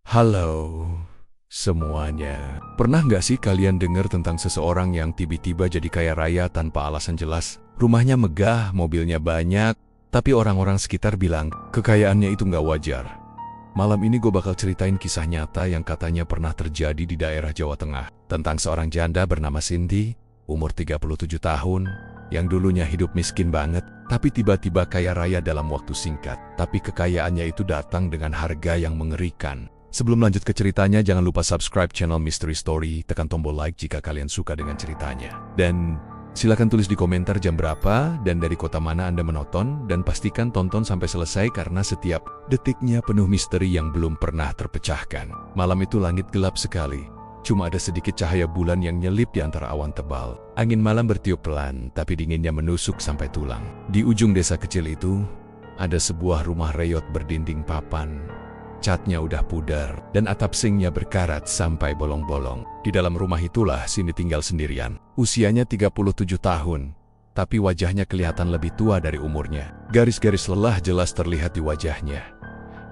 Halo semuanya. Pernah nggak sih kalian dengar tentang seseorang yang tiba-tiba jadi kaya raya tanpa alasan jelas? Rumahnya megah, mobilnya banyak, tapi orang-orang sekitar bilang kekayaannya itu nggak wajar. Malam ini gue bakal ceritain kisah nyata yang katanya pernah terjadi di daerah Jawa Tengah. Tentang seorang janda bernama Cindy, umur 37 tahun, yang dulunya hidup miskin banget, tapi tiba-tiba kaya raya dalam waktu singkat. Tapi kekayaannya itu datang dengan harga yang mengerikan. Sebelum lanjut ke ceritanya, jangan lupa subscribe channel Mystery Story, tekan tombol like jika kalian suka dengan ceritanya. Dan silakan tulis di komentar jam berapa dan dari kota mana Anda menonton, dan pastikan tonton sampai selesai karena setiap detiknya penuh misteri yang belum pernah terpecahkan. Malam itu langit gelap sekali. Cuma ada sedikit cahaya bulan yang nyelip di antara awan tebal. Angin malam bertiup pelan, tapi dinginnya menusuk sampai tulang. Di ujung desa kecil itu, ada sebuah rumah reyot berdinding papan. Catnya udah pudar, dan atap singnya berkarat sampai bolong-bolong. Di dalam rumah itulah Cindy tinggal sendirian. Usianya 37 tahun, tapi wajahnya kelihatan lebih tua dari umurnya. Garis-garis lelah jelas terlihat di wajahnya.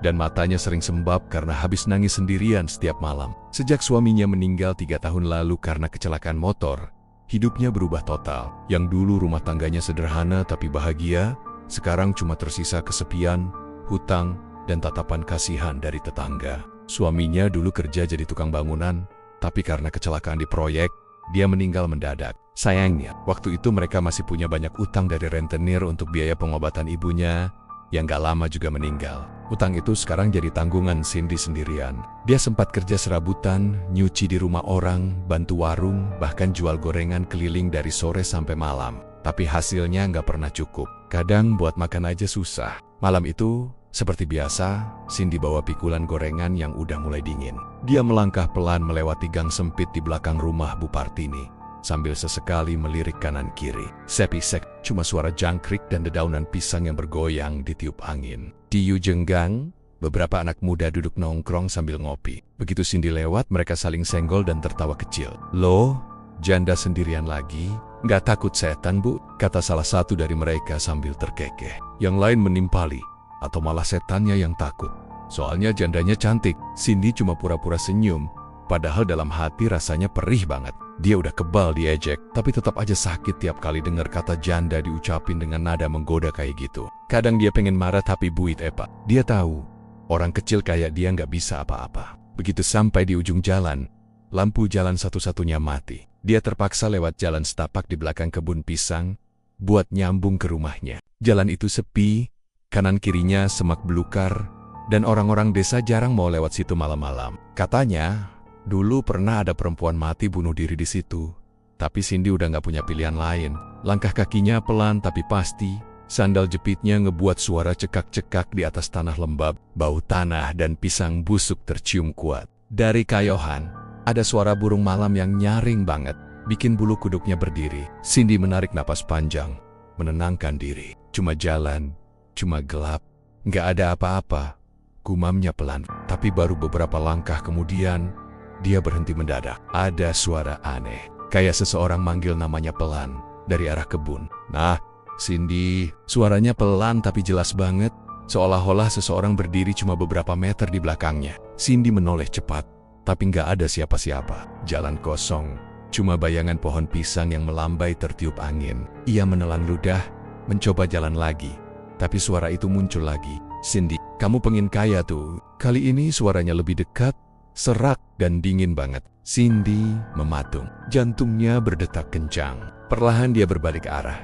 Dan matanya sering sembab karena habis nangis sendirian setiap malam. Sejak suaminya meninggal 3 tahun lalu karena kecelakaan motor, hidupnya berubah total. Yang dulu rumah tangganya sederhana tapi bahagia, sekarang cuma tersisa kesepian, hutang, dan tatapan kasihan dari tetangga. Suaminya dulu kerja jadi tukang bangunan, tapi karena kecelakaan di proyek, dia meninggal mendadak. Sayangnya, waktu itu mereka masih punya banyak utang dari rentenir untuk biaya pengobatan ibunya, yang gak lama juga meninggal. Utang itu sekarang jadi tanggungan Cindy sendirian. Dia sempat kerja serabutan, nyuci di rumah orang, bantu warung, bahkan jual gorengan keliling dari sore sampai malam. Tapi hasilnya gak pernah cukup. Kadang buat makan aja susah. Malam itu, seperti biasa, Cindy bawa pikulan gorengan yang udah mulai dingin. Dia melangkah pelan melewati gang sempit di belakang rumah Bu Partini, sambil sesekali melirik kanan kiri. Sepisek, cuma suara jangkrik dan dedaunan pisang yang bergoyang ditiup angin. Di ujung gang, beberapa anak muda duduk nongkrong sambil ngopi. Begitu Cindy lewat, mereka saling senggol dan tertawa kecil. "Loh, janda sendirian lagi? Nggak takut setan, Bu?" kata salah satu dari mereka sambil terkekeh. Yang lain menimpali, "Atau malah setannya yang takut? Soalnya jandanya cantik." Cindy cuma pura-pura senyum, padahal dalam hati rasanya perih banget. Dia udah kebal diejek, tapi tetap aja sakit tiap kali dengar kata janda diucapin dengan nada menggoda kayak gitu. Kadang dia pengen marah tapi buit Pak. Dia tahu, orang kecil kayak dia nggak bisa apa-apa. Begitu sampai di ujung jalan, lampu jalan satu-satunya mati. Dia terpaksa lewat jalan setapak di belakang kebun pisang, buat nyambung ke rumahnya. Jalan itu sepi, kanan kirinya semak belukar, dan orang-orang desa jarang mau lewat situ malam-malam. Katanya, dulu pernah ada perempuan mati bunuh diri di situ. Tapi Cindy udah gak punya pilihan lain. Langkah kakinya pelan tapi pasti. Sandal jepitnya ngebuat suara cekak-cekak di atas tanah lembab. Bau tanah dan pisang busuk tercium kuat. Dari kayohan, ada suara burung malam yang nyaring banget, bikin bulu kuduknya berdiri. Cindy menarik napas panjang, menenangkan diri. Cuma jalan, cuma gelap, nggak ada apa-apa. Gumamnya pelan, tapi baru beberapa langkah kemudian, dia berhenti mendadak. Ada suara aneh, kayak seseorang manggil namanya pelan dari arah kebun. "Nah, Cindy." Suaranya pelan tapi jelas banget, seolah-olah seseorang berdiri cuma beberapa meter di belakangnya. Cindy menoleh cepat, tapi nggak ada siapa-siapa. Jalan kosong, cuma bayangan pohon pisang yang melambai tertiup angin. Ia menelan ludah, mencoba jalan lagi. Tapi suara itu muncul lagi. "Cindy, kamu pengen kaya tuh." Kali ini suaranya lebih dekat, serak dan dingin banget. Cindy mematung. Jantungnya berdetak kencang. Perlahan dia berbalik arah,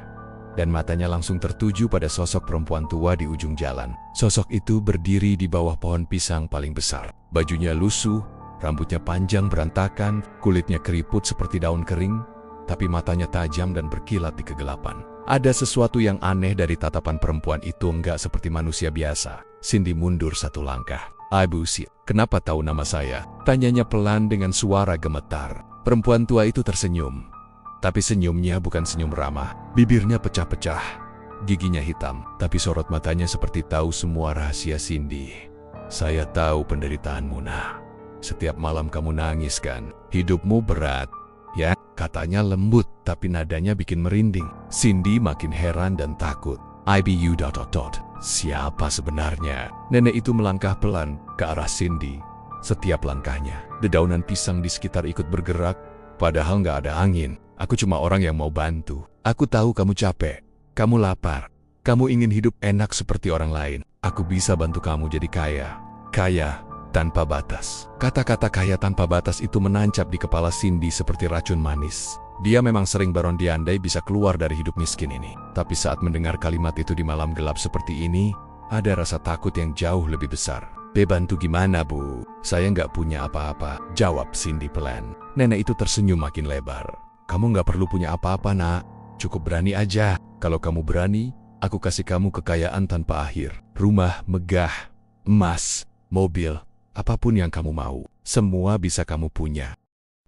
dan matanya langsung tertuju pada sosok perempuan tua di ujung jalan. Sosok itu berdiri di bawah pohon pisang paling besar. Bajunya lusuh, rambutnya panjang berantakan, kulitnya keriput seperti daun kering, tapi matanya tajam dan berkilat di kegelapan. Ada sesuatu yang aneh dari tatapan perempuan itu, enggak seperti manusia biasa. Cindy mundur satu langkah. "Ibu Sid, kenapa tahu nama saya?" tanyanya pelan dengan suara gemetar. Perempuan tua itu tersenyum. Tapi senyumnya bukan senyum ramah. Bibirnya pecah-pecah, giginya hitam, tapi sorot matanya seperti tahu semua rahasia Cindy. "Saya tahu penderitaanmu, Nah. Setiap malam kamu nangis kan? Hidupmu berat, ya?" katanya lembut, tapi nadanya bikin merinding. Cindy makin heran dan takut. "IBU... Siapa sebenarnya?" Nenek itu melangkah pelan ke arah Cindy, setiap langkahnya. Dedaunan pisang di sekitar ikut bergerak, padahal nggak ada angin. Aku cuma orang yang mau bantu. Aku tahu kamu capek, kamu lapar, kamu ingin hidup enak seperti orang lain. Aku bisa bantu kamu jadi kaya. Kaya tanpa batas. Kata-kata kaya tanpa batas itu menancap di kepala Cindy seperti racun manis. Dia memang sering berandai-andai bisa keluar dari hidup miskin ini. Tapi saat mendengar kalimat itu di malam gelap seperti ini, ada rasa takut yang jauh lebih besar. Bantu gimana, Bu? Saya nggak punya apa-apa, jawab Cindy pelan. Nenek itu tersenyum makin lebar. Kamu nggak perlu punya apa-apa, Nak. Cukup berani aja. Kalau kamu berani, aku kasih kamu kekayaan tanpa akhir. Rumah megah, emas, mobil, apapun yang kamu mau. Semua bisa kamu punya.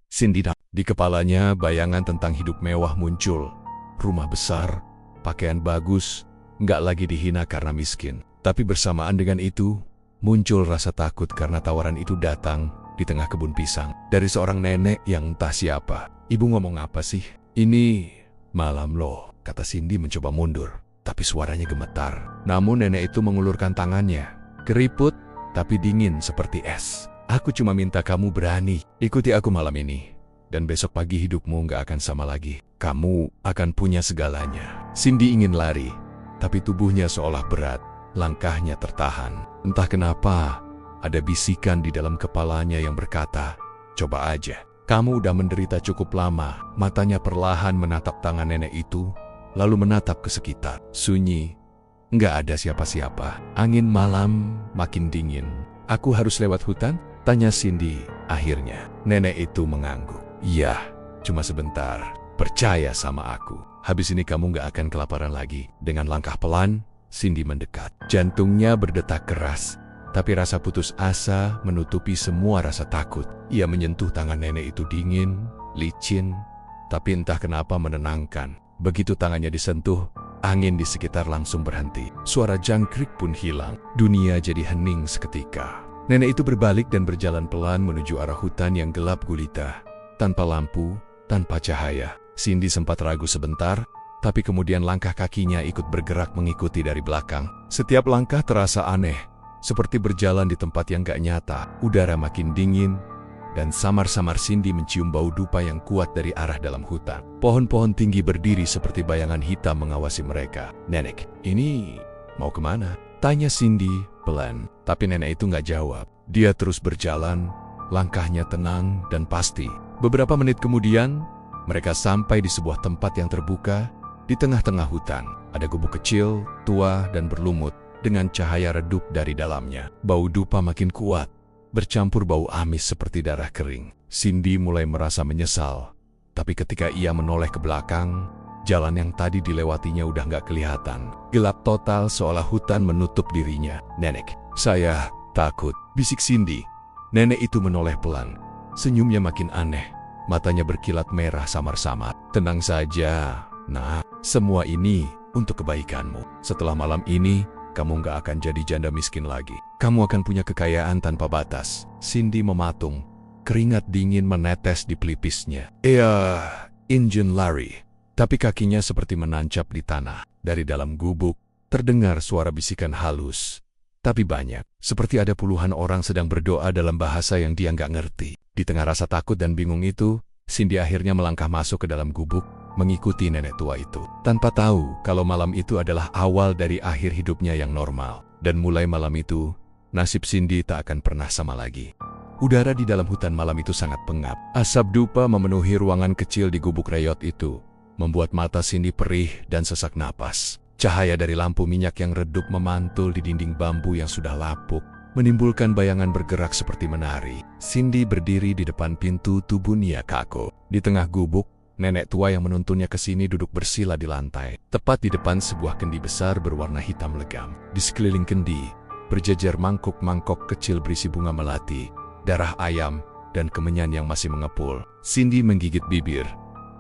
Cindy, di kepalanya bayangan tentang hidup mewah muncul. Rumah besar, pakaian bagus, nggak lagi dihina karena miskin. Tapi bersamaan dengan itu, muncul rasa takut karena tawaran itu datang di tengah kebun pisang. Dari seorang nenek yang entah siapa. Ibu ngomong apa sih? Ini malam loh, kata Cindy mencoba mundur. Tapi suaranya gemetar. Namun nenek itu mengulurkan tangannya. Keriput, tapi dingin seperti es. Aku cuma minta kamu berani. Ikuti aku malam ini. Dan besok pagi hidupmu nggak akan sama lagi. Kamu akan punya segalanya. Cindy ingin lari, tapi tubuhnya seolah berat. Langkahnya tertahan. Entah kenapa, ada bisikan di dalam kepalanya yang berkata, coba aja. Kamu udah menderita cukup lama. Matanya perlahan menatap tangan nenek itu, lalu menatap ke sekitar. Sunyi, nggak ada siapa-siapa. Angin malam makin dingin. Aku harus lewat hutan? Tanya Cindy. Akhirnya, nenek itu mengangguk. Iya, cuma sebentar. Percaya sama aku. Habis ini kamu nggak akan kelaparan lagi. Dengan langkah pelan, Cindy mendekat. Jantungnya berdetak keras, tapi rasa putus asa menutupi semua rasa takut. Ia menyentuh tangan nenek itu dingin, licin, tapi entah kenapa menenangkan. Begitu tangannya disentuh, angin di sekitar langsung berhenti. Suara jangkrik pun hilang. Dunia jadi hening seketika. Nenek itu berbalik dan berjalan pelan menuju arah hutan yang gelap gulita. Tanpa lampu, tanpa cahaya. Cindy sempat ragu sebentar, tapi kemudian langkah kakinya ikut bergerak mengikuti dari belakang. Setiap langkah terasa aneh, seperti berjalan di tempat yang gak nyata. Udara makin dingin, dan samar-samar Cindy mencium bau dupa yang kuat dari arah dalam hutan. Pohon-pohon tinggi berdiri seperti bayangan hitam mengawasi mereka. Nenek, ini mau kemana? Tanya Cindy pelan, tapi nenek itu gak jawab. Dia terus berjalan, langkahnya tenang dan pasti. Beberapa menit kemudian, mereka sampai di sebuah tempat yang terbuka. Di tengah-tengah hutan, ada gubuk kecil, tua, dan berlumut dengan cahaya redup dari dalamnya. Bau dupa makin kuat, bercampur bau amis seperti darah kering. Cindy mulai merasa menyesal, tapi ketika ia menoleh ke belakang, jalan yang tadi dilewatinya udah nggak kelihatan. Gelap total seolah hutan menutup dirinya. Nenek, saya takut, bisik Cindy. Nenek itu menoleh pelan, senyumnya makin aneh, matanya berkilat merah samar-samar. Tenang saja, Nah, semua ini untuk kebaikanmu. Setelah malam ini, kamu nggak akan jadi janda miskin lagi. Kamu akan punya kekayaan tanpa batas. Cindy mematung. Keringat dingin menetes di pelipisnya. Ingin lari. Tapi kakinya seperti menancap di tanah. Dari dalam gubuk, terdengar suara bisikan halus. Tapi banyak. Seperti ada puluhan orang sedang berdoa dalam bahasa yang dia nggak ngerti. Di tengah rasa takut dan bingung itu, Cindy akhirnya melangkah masuk ke dalam gubuk, mengikuti nenek tua itu. Tanpa tahu kalau malam itu adalah awal dari akhir hidupnya yang normal. Dan mulai malam itu, nasib Cindy tak akan pernah sama lagi. Udara di dalam hutan malam itu sangat pengap. Asap dupa memenuhi ruangan kecil di gubuk reyot itu, membuat mata Cindy perih dan sesak napas. Cahaya dari lampu minyak yang redup memantul di dinding bambu yang sudah lapuk, menimbulkan bayangan bergerak seperti menari. Cindy berdiri di depan pintu tubuh Nia kaku. Di tengah gubuk, nenek tua yang menuntunnya ke sini duduk bersila di lantai, tepat di depan sebuah kendi besar berwarna hitam legam. Di sekeliling kendi, berjejer mangkuk-mangkok kecil berisi bunga melati, darah ayam, dan kemenyan yang masih mengepul. Cindy menggigit bibir,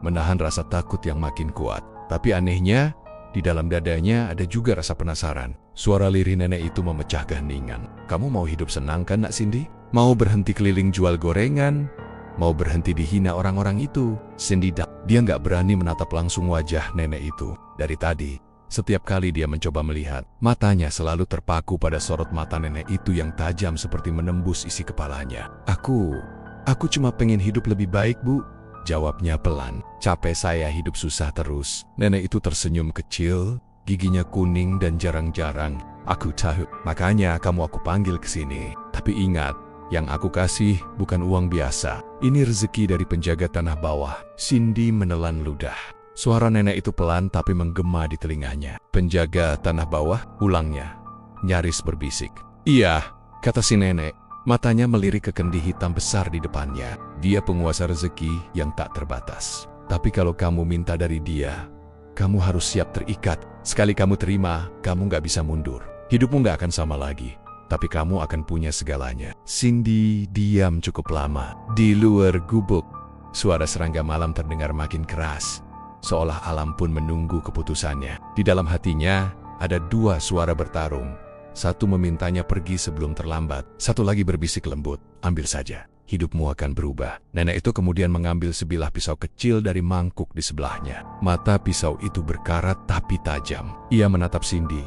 menahan rasa takut yang makin kuat. Tapi anehnya, di dalam dadanya ada juga rasa penasaran. Suara lirih nenek itu memecah keheningan. Kamu mau hidup senang kan, Nak Cindy? Mau berhenti keliling jual gorengan? Mau berhenti dihina orang-orang itu? Cindy dia nggak berani menatap langsung wajah nenek itu. Dari tadi, Setiap kali dia mencoba melihat, matanya selalu terpaku pada sorot mata nenek itu yang tajam seperti menembus isi kepalanya. Aku cuma pengen hidup lebih baik, Bu. Jawabnya pelan. Capek saya hidup susah terus. Nenek itu tersenyum kecil, giginya kuning dan jarang-jarang. Aku tahu, makanya kamu aku panggil ke sini. Tapi ingat, yang aku kasih bukan uang biasa. Ini rezeki dari penjaga tanah bawah. Cindy menelan ludah. Suara nenek itu pelan tapi menggema di telinganya. Penjaga tanah bawah, ulangnya. Nyaris berbisik. Iya, kata si nenek. Matanya melirik ke kendi hitam besar di depannya. Dia penguasa rezeki yang tak terbatas. Tapi kalau kamu minta dari dia, kamu harus siap terikat. Sekali kamu terima, kamu gak bisa mundur. Hidupmu gak akan sama lagi. Tapi kamu akan punya segalanya. Cindy diam cukup lama. Di luar gubuk, suara serangga malam terdengar makin keras. Seolah alam pun menunggu keputusannya. Di dalam hatinya, ada dua suara bertarung. Satu memintanya pergi sebelum terlambat. Satu lagi berbisik lembut, ambil saja. Hidupmu akan berubah. Nenek itu kemudian mengambil sebilah pisau kecil dari mangkuk di sebelahnya. Mata pisau itu berkarat tapi tajam. Ia menatap Cindy.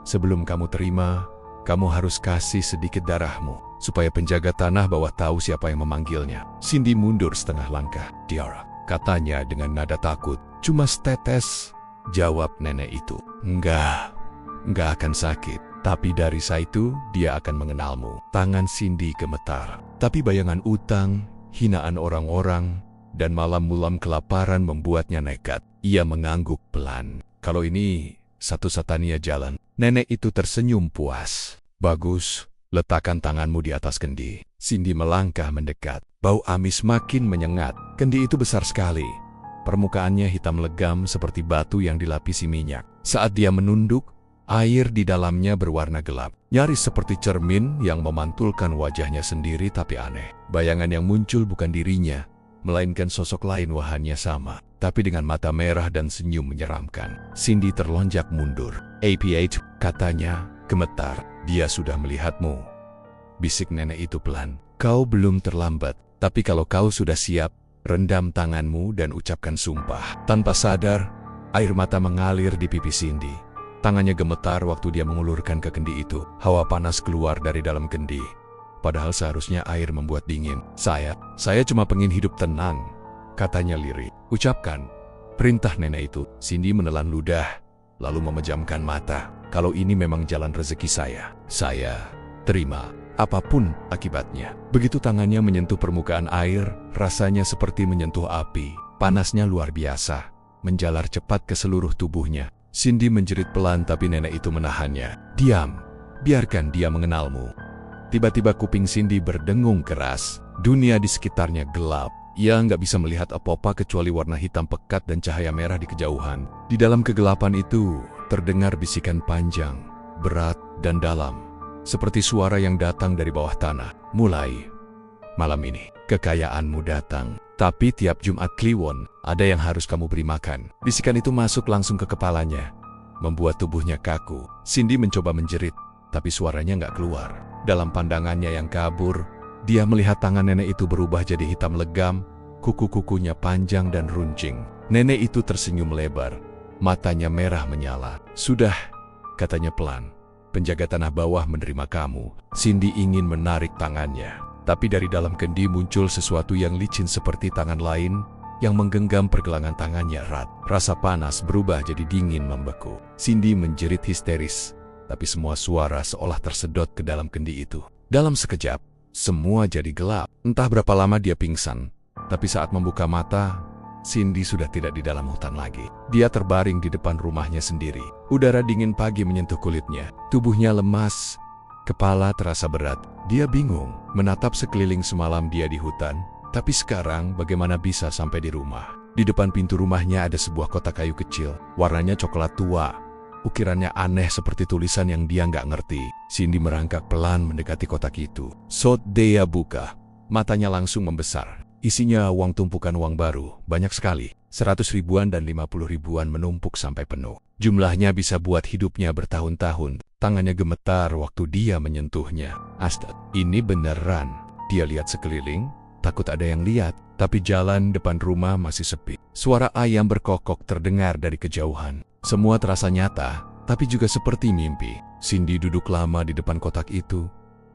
Sebelum kamu terima, kamu harus kasih sedikit darahmu. Supaya penjaga tanah bawah tahu siapa yang memanggilnya. Cindy mundur setengah langkah. Tiara, katanya dengan nada takut. Cuma setetes, jawab nenek itu. Enggak akan sakit. Tapi dari saat itu, dia akan mengenalmu. Tangan Cindy gemetar. Tapi bayangan utang, hinaan orang-orang, dan malam-malam kelaparan membuatnya nekat. Ia mengangguk pelan. Kalau ini satu-satunya jalan. Nenek itu tersenyum puas. Bagus, letakkan tanganmu di atas kendi. Cindy melangkah mendekat. Bau amis makin menyengat. Kendi itu besar sekali. Permukaannya hitam legam seperti batu yang dilapisi minyak. Saat dia menunduk, air di dalamnya berwarna gelap. Nyaris seperti cermin yang memantulkan wajahnya sendiri tapi aneh. Bayangan yang muncul bukan dirinya, melainkan sosok lain wajahnya sama. Tapi dengan mata merah dan senyum menyeramkan. Cindy terlonjak mundur. "APH," katanya, gemetar. "Dia sudah melihatmu." Bisik nenek itu pelan. "Kau belum terlambat. Tapi kalau kau sudah siap, rendam tanganmu dan ucapkan sumpah." Tanpa sadar, air mata mengalir di pipi Cindy. Tangannya gemetar waktu dia mengulurkan ke kendi itu. Hawa panas keluar dari dalam kendi. Padahal seharusnya air membuat dingin. Saya cuma pengen hidup tenang," katanya lirih. "Ucapkan," perintah nenek itu. Cindy menelan ludah, lalu memejamkan mata. "Kalau ini memang jalan rezeki saya terima. Apapun akibatnya." Begitu tangannya menyentuh permukaan air, rasanya seperti menyentuh api. Panasnya luar biasa, menjalar cepat ke seluruh tubuhnya. Cindy menjerit pelan tapi nenek itu menahannya. "Diam, biarkan dia mengenalmu." Tiba-tiba kuping Cindy berdengung keras. Dunia di sekitarnya gelap. Ia nggak bisa melihat apa-apa kecuali warna hitam pekat dan cahaya merah di kejauhan. Di dalam kegelapan itu, terdengar bisikan panjang, berat, dan dalam. Seperti suara yang datang dari bawah tanah. "Mulai malam ini, kekayaanmu datang. Tapi tiap Jumat Kliwon, ada yang harus kamu beri makan." Bisikan itu masuk langsung ke kepalanya, membuat tubuhnya kaku. Cindy mencoba menjerit, tapi suaranya nggak keluar. Dalam pandangannya yang kabur, dia melihat tangan nenek itu berubah jadi hitam legam, kuku-kukunya panjang dan runcing. Nenek itu tersenyum lebar, matanya merah menyala. "Sudah," katanya pelan. "Penjaga tanah bawah menerima kamu." Cindy ingin menarik tangannya. Tapi dari dalam kendi muncul sesuatu yang licin seperti tangan lain yang menggenggam pergelangan tangannya erat. Rasa panas berubah jadi dingin membeku. Cindy menjerit histeris, tapi semua suara seolah tersedot ke dalam kendi itu. Dalam sekejap, semua jadi gelap. Entah berapa lama dia pingsan, tapi saat membuka mata, Cindy sudah tidak di dalam hutan lagi. Dia terbaring di depan rumahnya sendiri. Udara dingin pagi menyentuh kulitnya. Tubuhnya lemas, kepala terasa berat. Dia bingung, menatap sekeliling semalam dia di hutan, tapi sekarang bagaimana bisa sampai di rumah? Di depan pintu rumahnya ada sebuah kotak kayu kecil, warnanya coklat tua. Ukirannya aneh seperti tulisan yang dia nggak ngerti. Cindy merangkak pelan mendekati kotak itu. Saat dia buka, matanya langsung membesar. Isinya uang tumpukan uang baru, banyak sekali. 100 ribuan dan 50 ribuan menumpuk sampai penuh. Jumlahnya bisa buat hidupnya bertahun-tahun. Tangannya gemetar waktu dia menyentuhnya. "Astad, ini beneran." Dia lihat sekeliling, takut ada yang lihat, tapi jalan depan rumah masih sepi. Suara ayam berkokok terdengar dari kejauhan. Semua terasa nyata, tapi juga seperti mimpi. Cindy duduk lama di depan kotak itu,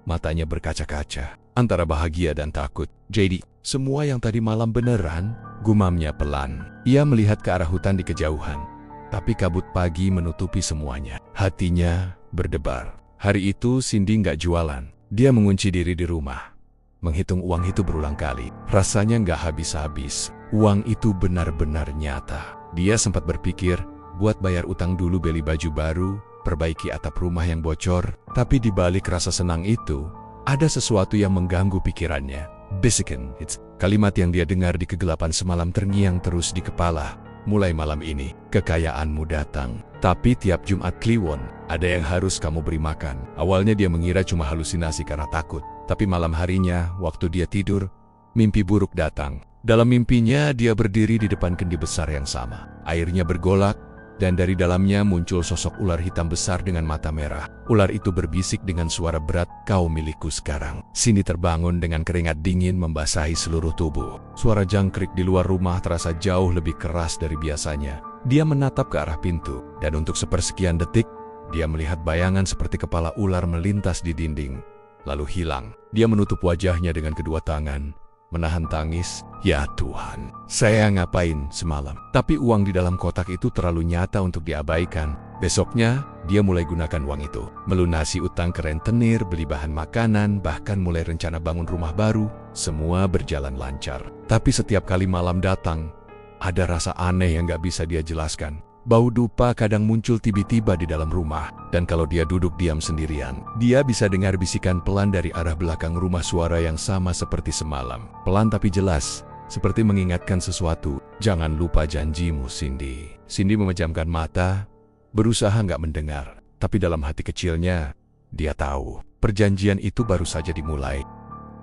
matanya berkaca-kaca, antara bahagia dan takut. "Jadi, semua yang tadi malam beneran?" gumamnya pelan. Ia melihat ke arah hutan di kejauhan, tapi kabut pagi menutupi semuanya. Hatinya berdebar. Hari itu Cindy nggak jualan. Dia mengunci diri di rumah, menghitung uang itu berulang kali. Rasanya nggak habis-habis. Uang itu benar-benar nyata. Dia sempat berpikir buat bayar utang dulu, beli baju baru, perbaiki atap rumah yang bocor. Tapi di balik rasa senang itu, ada sesuatu yang mengganggu pikirannya. Bisikan, kalimat yang dia dengar di kegelapan semalam terngiang terus di kepala. "Mulai malam ini, kekayaanmu datang. Tapi tiap Jumat Kliwon, ada yang harus kamu beri makan." Awalnya dia mengira cuma halusinasi karena takut. Tapi malam harinya, waktu dia tidur, mimpi buruk datang. Dalam mimpinya, dia berdiri di depan kendi besar yang sama. Airnya bergolak, dan dari dalamnya muncul sosok ular hitam besar dengan mata merah. Ular itu berbisik dengan suara berat, "Kau milikku sekarang." Cindy terbangun dengan keringat dingin membasahi seluruh tubuh. Suara jangkrik di luar rumah terasa jauh lebih keras dari biasanya. Dia menatap ke arah pintu, dan untuk sepersekian detik, dia melihat bayangan seperti kepala ular melintas di dinding, lalu hilang. Dia menutup wajahnya dengan kedua tangan, menahan tangis. "Ya Tuhan, saya ngapain semalam?" Tapi uang di dalam kotak itu terlalu nyata untuk diabaikan. Besoknya, dia mulai gunakan uang itu, melunasi utang ke rentenir, beli bahan makanan, bahkan mulai rencana bangun rumah baru. Semua berjalan lancar. Tapi setiap kali malam datang, ada rasa aneh yang gak bisa dia jelaskan. Bau dupa kadang muncul tiba-tiba di dalam rumah, dan kalau dia duduk diam sendirian, dia bisa dengar bisikan pelan dari arah belakang rumah, suara yang sama seperti semalam. Pelan tapi jelas, seperti mengingatkan sesuatu. "Jangan lupa janjimu, Cindy." Cindy memejamkan mata, berusaha nggak mendengar. Tapi dalam hati kecilnya, dia tahu perjanjian itu baru saja dimulai.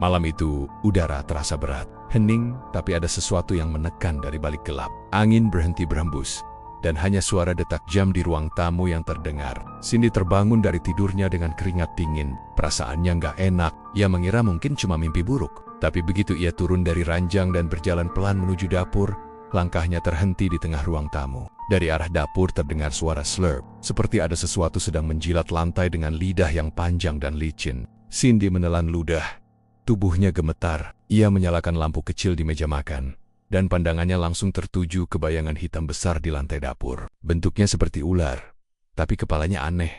Malam itu, udara terasa berat, hening, tapi ada sesuatu yang menekan dari balik gelap. Angin berhenti berhembus, dan hanya suara detak jam di ruang tamu yang terdengar. Cindy terbangun dari tidurnya dengan keringat dingin. Perasaannya nggak enak. Ia mengira mungkin cuma mimpi buruk. Tapi begitu ia turun dari ranjang dan berjalan pelan menuju dapur, langkahnya terhenti di tengah ruang tamu. Dari arah dapur terdengar suara slurp, seperti ada sesuatu sedang menjilat lantai dengan lidah yang panjang dan licin. Cindy menelan ludah. Tubuhnya gemetar. Ia menyalakan lampu kecil di meja makan, dan pandangannya langsung tertuju ke bayangan hitam besar di lantai dapur. Bentuknya seperti ular, tapi kepalanya aneh,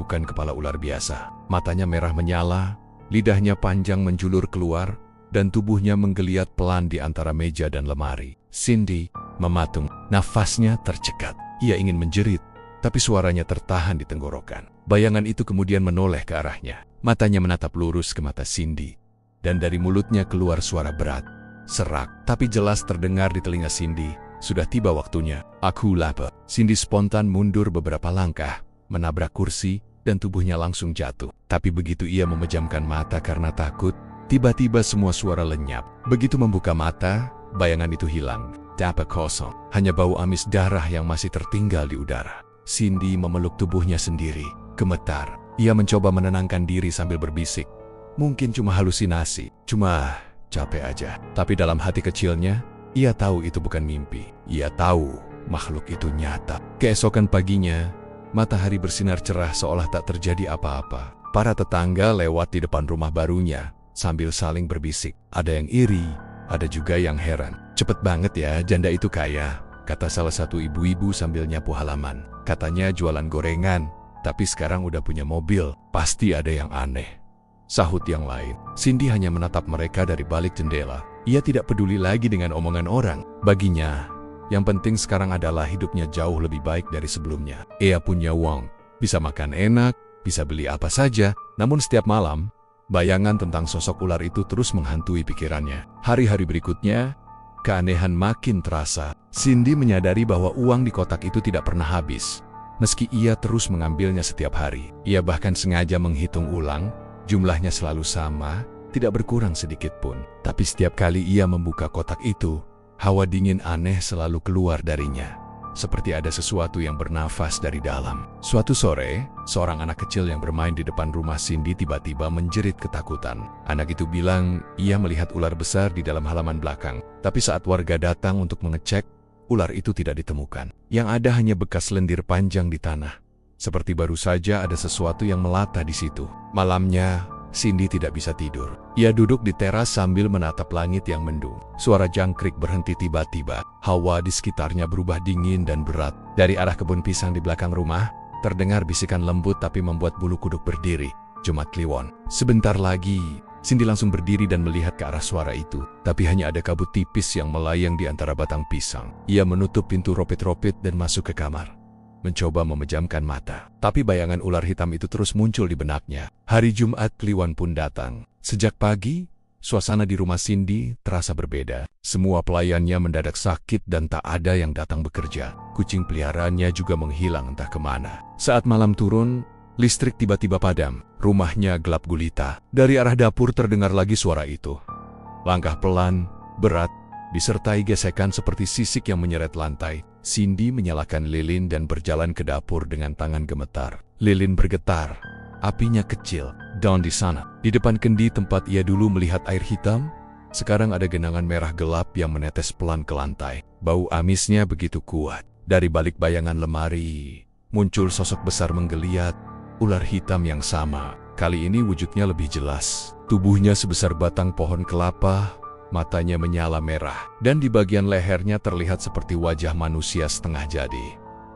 bukan kepala ular biasa. Matanya merah menyala, lidahnya panjang menjulur keluar, dan tubuhnya menggeliat pelan di antara meja dan lemari. Cindy mematung, nafasnya tercekat. Ia ingin menjerit, tapi suaranya tertahan di tenggorokan. Bayangan itu kemudian menoleh ke arahnya. Matanya menatap lurus ke mata Cindy, dan dari mulutnya keluar suara berat, serak, tapi jelas terdengar di telinga Cindy. "Sudah tiba waktunya. Aku lapar." Cindy spontan mundur beberapa langkah, menabrak kursi, dan tubuhnya langsung jatuh. Tapi begitu ia memejamkan mata karena takut, tiba-tiba semua suara lenyap. Begitu membuka mata, bayangan itu hilang. Dapur kosong, hanya bau amis darah yang masih tertinggal di udara. Cindy memeluk tubuhnya sendiri, gemetar. Ia mencoba menenangkan diri sambil berbisik, "Mungkin cuma halusinasi, cuma capek aja." Tapi dalam hati kecilnya, ia tahu itu bukan mimpi. Ia tahu makhluk itu nyata. Keesokan paginya, matahari bersinar cerah seolah tak terjadi apa-apa. Para tetangga lewat di depan rumah barunya sambil saling berbisik. Ada yang iri, ada juga yang heran. "Cepet banget ya janda itu kaya," kata salah satu ibu-ibu sambil nyapu halaman. "Katanya jualan gorengan, tapi sekarang udah punya mobil. Pasti ada yang aneh," sahut yang lain. Cindy hanya menatap mereka dari balik jendela. Ia tidak peduli lagi dengan omongan orang. Baginya, yang penting sekarang adalah hidupnya jauh lebih baik dari sebelumnya. Ia punya uang, bisa makan enak, bisa beli apa saja. Namun setiap malam, bayangan tentang sosok ular itu terus menghantui pikirannya. Hari-hari berikutnya, keanehan makin terasa. Cindy menyadari bahwa uang di kotak itu tidak pernah habis. Meski ia terus mengambilnya setiap hari, ia bahkan sengaja menghitung ulang. Jumlahnya selalu sama, tidak berkurang sedikit pun. Tapi setiap kali ia membuka kotak itu, hawa dingin aneh selalu keluar darinya, seperti ada sesuatu yang bernafas dari dalam. Suatu sore, seorang anak kecil yang bermain di depan rumah Cindy tiba-tiba menjerit ketakutan. Anak itu bilang ia melihat ular besar di dalam halaman belakang. Tapi saat warga datang untuk mengecek, ular itu tidak ditemukan. Yang ada hanya bekas lendir panjang di tanah. Seperti baru saja ada sesuatu yang melata di situ. Malamnya, Cindy tidak bisa tidur. Ia duduk di teras sambil menatap langit yang mendung. Suara jangkrik berhenti tiba-tiba. Hawa di sekitarnya berubah dingin dan berat. Dari arah kebun pisang di belakang rumah, terdengar bisikan lembut tapi membuat bulu kuduk berdiri. Jumat Kliwon. Sebentar lagi, Cindy langsung berdiri dan melihat ke arah suara itu. Tapi hanya ada kabut tipis yang melayang di antara batang pisang. Ia menutup pintu ropit-ropit dan masuk ke kamar. Mencoba memejamkan mata. Tapi bayangan ular hitam itu terus muncul di benaknya. Hari Jumat Kliwon pun datang. Sejak pagi, suasana di rumah Cindy terasa berbeda. Semua pelayannya mendadak sakit dan tak ada yang datang bekerja. Kucing peliharaannya juga menghilang entah kemana. Saat malam turun, listrik tiba-tiba padam. Rumahnya gelap gulita. Dari arah dapur terdengar lagi suara itu. Langkah pelan, berat, disertai gesekan seperti sisik yang menyeret lantai. Cindy menyalakan lilin dan berjalan ke dapur dengan tangan gemetar. Lilin bergetar, apinya kecil. Dan di sana, di depan kendi tempat ia dulu melihat air hitam, sekarang ada genangan merah gelap yang menetes pelan ke lantai. Bau amisnya begitu kuat. Dari balik bayangan lemari, muncul sosok besar menggeliat, ular hitam yang sama. Kali ini wujudnya lebih jelas. Tubuhnya sebesar batang pohon kelapa, matanya menyala merah, dan di bagian lehernya terlihat seperti wajah manusia setengah jadi.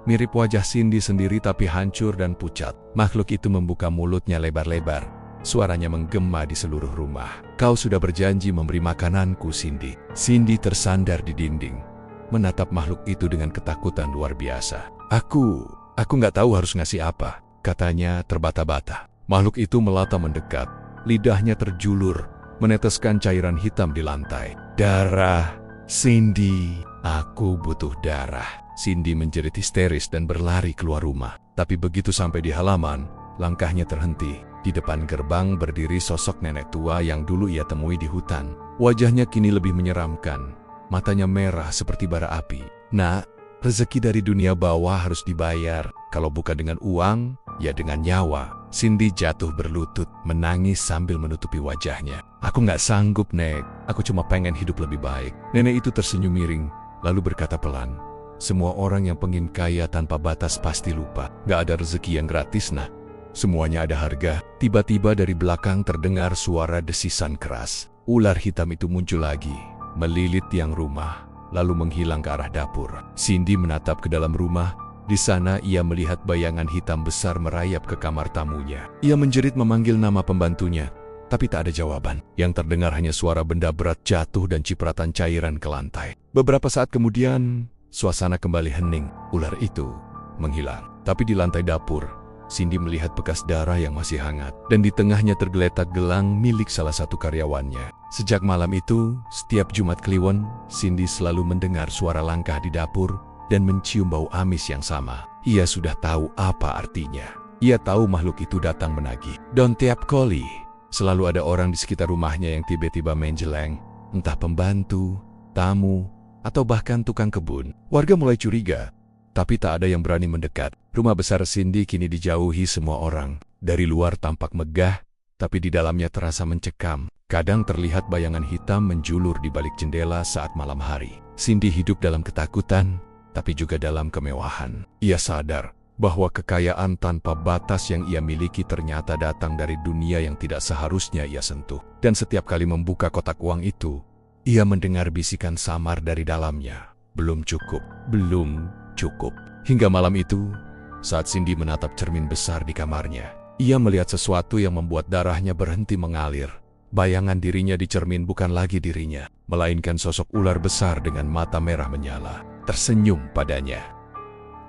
Mirip wajah Cindy sendiri tapi hancur dan pucat. Makhluk itu membuka mulutnya lebar-lebar. Suaranya menggema di seluruh rumah. Kau sudah berjanji memberi makananku, Cindy. Cindy tersandar di dinding, menatap makhluk itu dengan ketakutan luar biasa. Aku nggak tahu harus ngasih apa, katanya terbata-bata. Makhluk itu melata mendekat. Lidahnya terjulur, meneteskan cairan hitam di lantai. Darah, Cindy, aku butuh darah. Cindy menjerit histeris dan berlari keluar rumah. Tapi begitu sampai di halaman, langkahnya terhenti. Di depan gerbang berdiri sosok nenek tua yang dulu ia temui di hutan. Wajahnya kini lebih menyeramkan. Matanya merah seperti bara api. Nak, rezeki dari dunia bawah harus dibayar. Kalau bukan dengan uang, ya dengan nyawa. Cindy jatuh berlutut, menangis sambil menutupi wajahnya. Aku nggak sanggup, Nek. Aku cuma pengen hidup lebih baik. Nenek itu tersenyum miring, lalu berkata pelan. Semua orang yang pengen kaya tanpa batas pasti lupa. Nggak ada rezeki yang gratis, nah. Semuanya ada harga. Tiba-tiba dari belakang terdengar suara desisan keras. Ular hitam itu muncul lagi, melilit tiang rumah, lalu menghilang ke arah dapur. Cindy menatap ke dalam rumah. Di sana ia melihat bayangan hitam besar merayap ke kamar tamunya. Ia menjerit memanggil nama pembantunya, tapi tak ada jawaban. Yang terdengar hanya suara benda berat jatuh dan cipratan cairan ke lantai. Beberapa saat kemudian, suasana kembali hening. Ular itu menghilang. Tapi di lantai dapur, Cindy melihat bekas darah yang masih hangat. Dan di tengahnya tergeletak gelang milik salah satu karyawannya. Sejak malam itu, setiap Jumat Kliwon, Cindy selalu mendengar suara langkah di dapur dan mencium bau amis yang sama. Ia sudah tahu apa artinya. Ia tahu makhluk itu datang menagih. Dan tiap kali, selalu ada orang di sekitar rumahnya yang tiba-tiba menjeleng. Entah pembantu, tamu, atau bahkan tukang kebun. Warga mulai curiga, tapi tak ada yang berani mendekat. Rumah besar Cindy kini dijauhi semua orang. Dari luar tampak megah, tapi di dalamnya terasa mencekam. Kadang terlihat bayangan hitam menjulur di balik jendela saat malam hari. Cindy hidup dalam ketakutan, tapi juga dalam kemewahan. Ia sadar bahwa kekayaan tanpa batas yang ia miliki ternyata datang dari dunia yang tidak seharusnya ia sentuh. Dan setiap kali membuka kotak uang itu, ia mendengar bisikan samar dari dalamnya. Belum cukup, belum cukup. Hingga malam itu, saat Cindy menatap cermin besar di kamarnya, ia melihat sesuatu yang membuat darahnya berhenti mengalir. Bayangan dirinya di cermin bukan lagi dirinya, melainkan sosok ular besar dengan mata merah menyala, tersenyum padanya.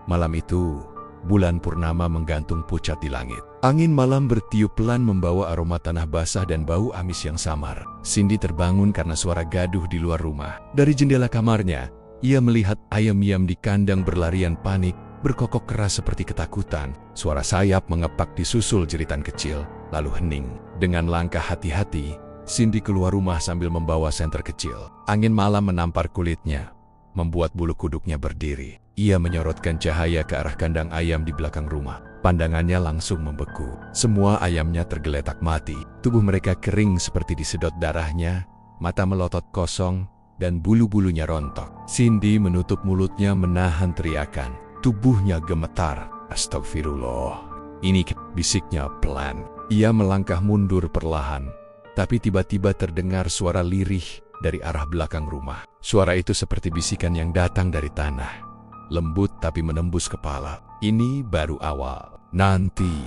Malam itu, bulan purnama menggantung pucat di langit. Angin malam bertiup pelan membawa aroma tanah basah dan bau amis yang samar. Cindy terbangun karena suara gaduh di luar rumah. Dari jendela kamarnya, ia melihat ayam-ayam di kandang berlarian panik, berkokok keras seperti ketakutan. Suara sayap mengepak disusul jeritan kecil, lalu hening. Dengan langkah hati-hati, Cindy keluar rumah sambil membawa senter kecil. Angin malam menampar kulitnya, membuat bulu kuduknya berdiri. Ia menyorotkan cahaya ke arah kandang ayam di belakang rumah. Pandangannya langsung membeku. Semua ayamnya tergeletak mati. Tubuh mereka kering seperti disedot darahnya, mata melotot kosong, dan bulu-bulunya rontok. Cindy menutup mulutnya menahan teriakan. Tubuhnya gemetar. Astagfirullah. Ini bisiknya pelan. Ia melangkah mundur perlahan. Tapi tiba-tiba terdengar suara lirih dari arah belakang rumah. Suara itu seperti bisikan yang datang dari tanah. Lembut tapi menembus kepala. Ini baru awal. Nanti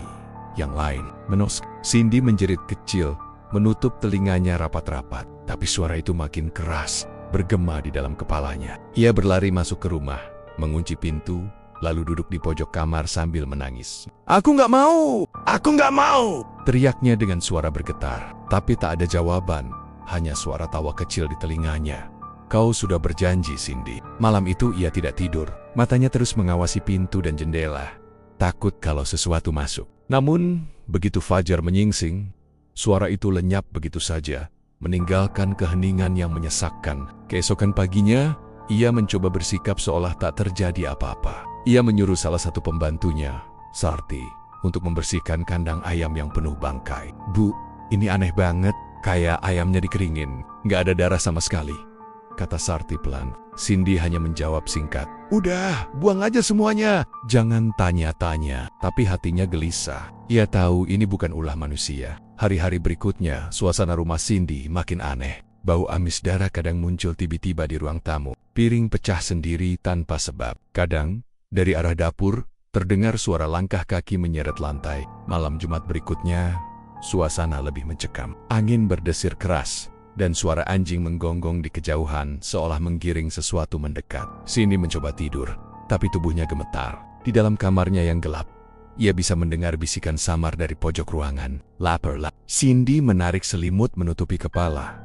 yang lain. Cindy menjerit kecil, menutup telinganya rapat-rapat. Tapi suara itu makin keras, bergema di dalam kepalanya. Ia berlari masuk ke rumah, mengunci pintu, lalu duduk di pojok kamar sambil menangis. Aku nggak mau! Aku nggak mau! Teriaknya dengan suara bergetar. Tapi tak ada jawaban, hanya suara tawa kecil di telinganya. Kau sudah berjanji, Cindy. Malam itu ia tidak tidur. Matanya terus mengawasi pintu dan jendela, takut kalau sesuatu masuk. Namun, begitu fajar menyingsing, suara itu lenyap begitu saja, meninggalkan keheningan yang menyesakkan. Keesokan paginya, ia mencoba bersikap seolah tak terjadi apa-apa. Ia menyuruh salah satu pembantunya, Sarti, untuk membersihkan kandang ayam yang penuh bangkai. Bu, ini aneh banget, kayak ayamnya dikeringin, nggak ada darah sama sekali, kata Sarti pelan. Cindy hanya menjawab singkat, udah, buang aja semuanya. Jangan tanya-tanya, tapi hatinya gelisah. Ia tahu ini bukan ulah manusia. Hari-hari berikutnya, suasana rumah Cindy makin aneh. Bau amis darah kadang muncul tiba-tiba di ruang tamu. Piring pecah sendiri tanpa sebab. Kadang, dari arah dapur, terdengar suara langkah kaki menyeret lantai. Malam Jumat berikutnya, suasana lebih mencekam. Angin berdesir keras, dan suara anjing menggonggong di kejauhan seolah menggiring sesuatu mendekat. Cindy mencoba tidur, tapi tubuhnya gemetar. Di dalam kamarnya yang gelap, ia bisa mendengar bisikan samar dari pojok ruangan. Lapar. Cindy menarik selimut menutupi kepala.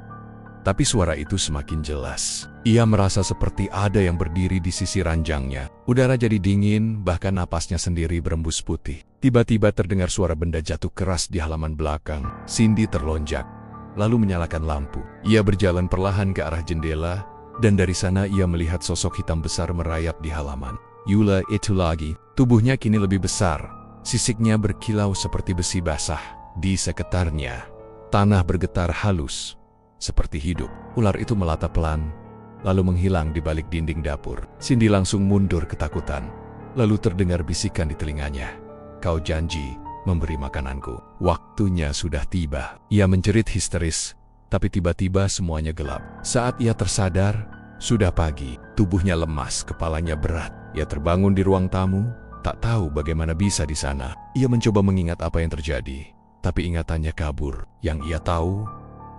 Tapi suara itu semakin jelas. Ia merasa seperti ada yang berdiri di sisi ranjangnya. Udara jadi dingin, bahkan napasnya sendiri berembus putih. Tiba-tiba terdengar suara benda jatuh keras di halaman belakang. Cindy terlonjak, lalu menyalakan lampu. Ia berjalan perlahan ke arah jendela, dan dari sana ia melihat sosok hitam besar merayap di halaman. Yula itu lagi. Tubuhnya kini lebih besar. Sisiknya berkilau seperti besi basah. Di sekitarnya, tanah bergetar halus, seperti hidup. Ular itu melatap pelan, lalu menghilang di balik dinding dapur. Cindy langsung mundur ketakutan. Lalu terdengar bisikan di telinganya. Kau janji memberi makananku. Waktunya sudah tiba. Ia menjerit histeris, tapi tiba-tiba semuanya gelap. Saat ia tersadar, sudah pagi. Tubuhnya lemas, kepalanya berat. Ia terbangun di ruang tamu, tak tahu bagaimana bisa di sana. Ia mencoba mengingat apa yang terjadi, tapi ingatannya kabur. Yang ia tahu,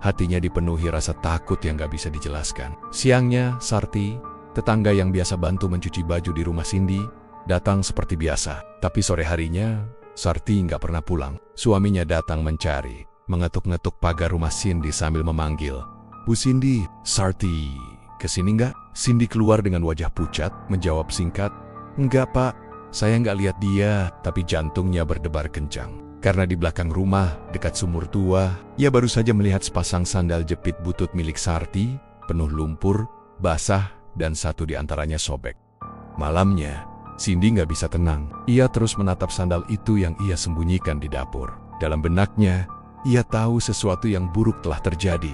hatinya dipenuhi rasa takut yang gak bisa dijelaskan. Siangnya, Sarti, tetangga yang biasa bantu mencuci baju di rumah Cindy, datang seperti biasa. Tapi sore harinya, Sarti nggak pernah pulang. Suaminya datang mencari, mengetuk-ngetuk pagar rumah Cindy sambil memanggil, Bu Cindy, Sarti, kesini nggak? Cindy keluar dengan wajah pucat, menjawab singkat, enggak pak, saya nggak lihat dia. Tapi jantungnya berdebar kencang. Karena di belakang rumah, dekat sumur tua, ia baru saja melihat sepasang sandal jepit butut milik Sarti, penuh lumpur, basah, dan satu di antaranya sobek. Malamnya, Cindy nggak bisa tenang. Ia terus menatap sandal itu yang ia sembunyikan di dapur. Dalam benaknya, ia tahu sesuatu yang buruk telah terjadi,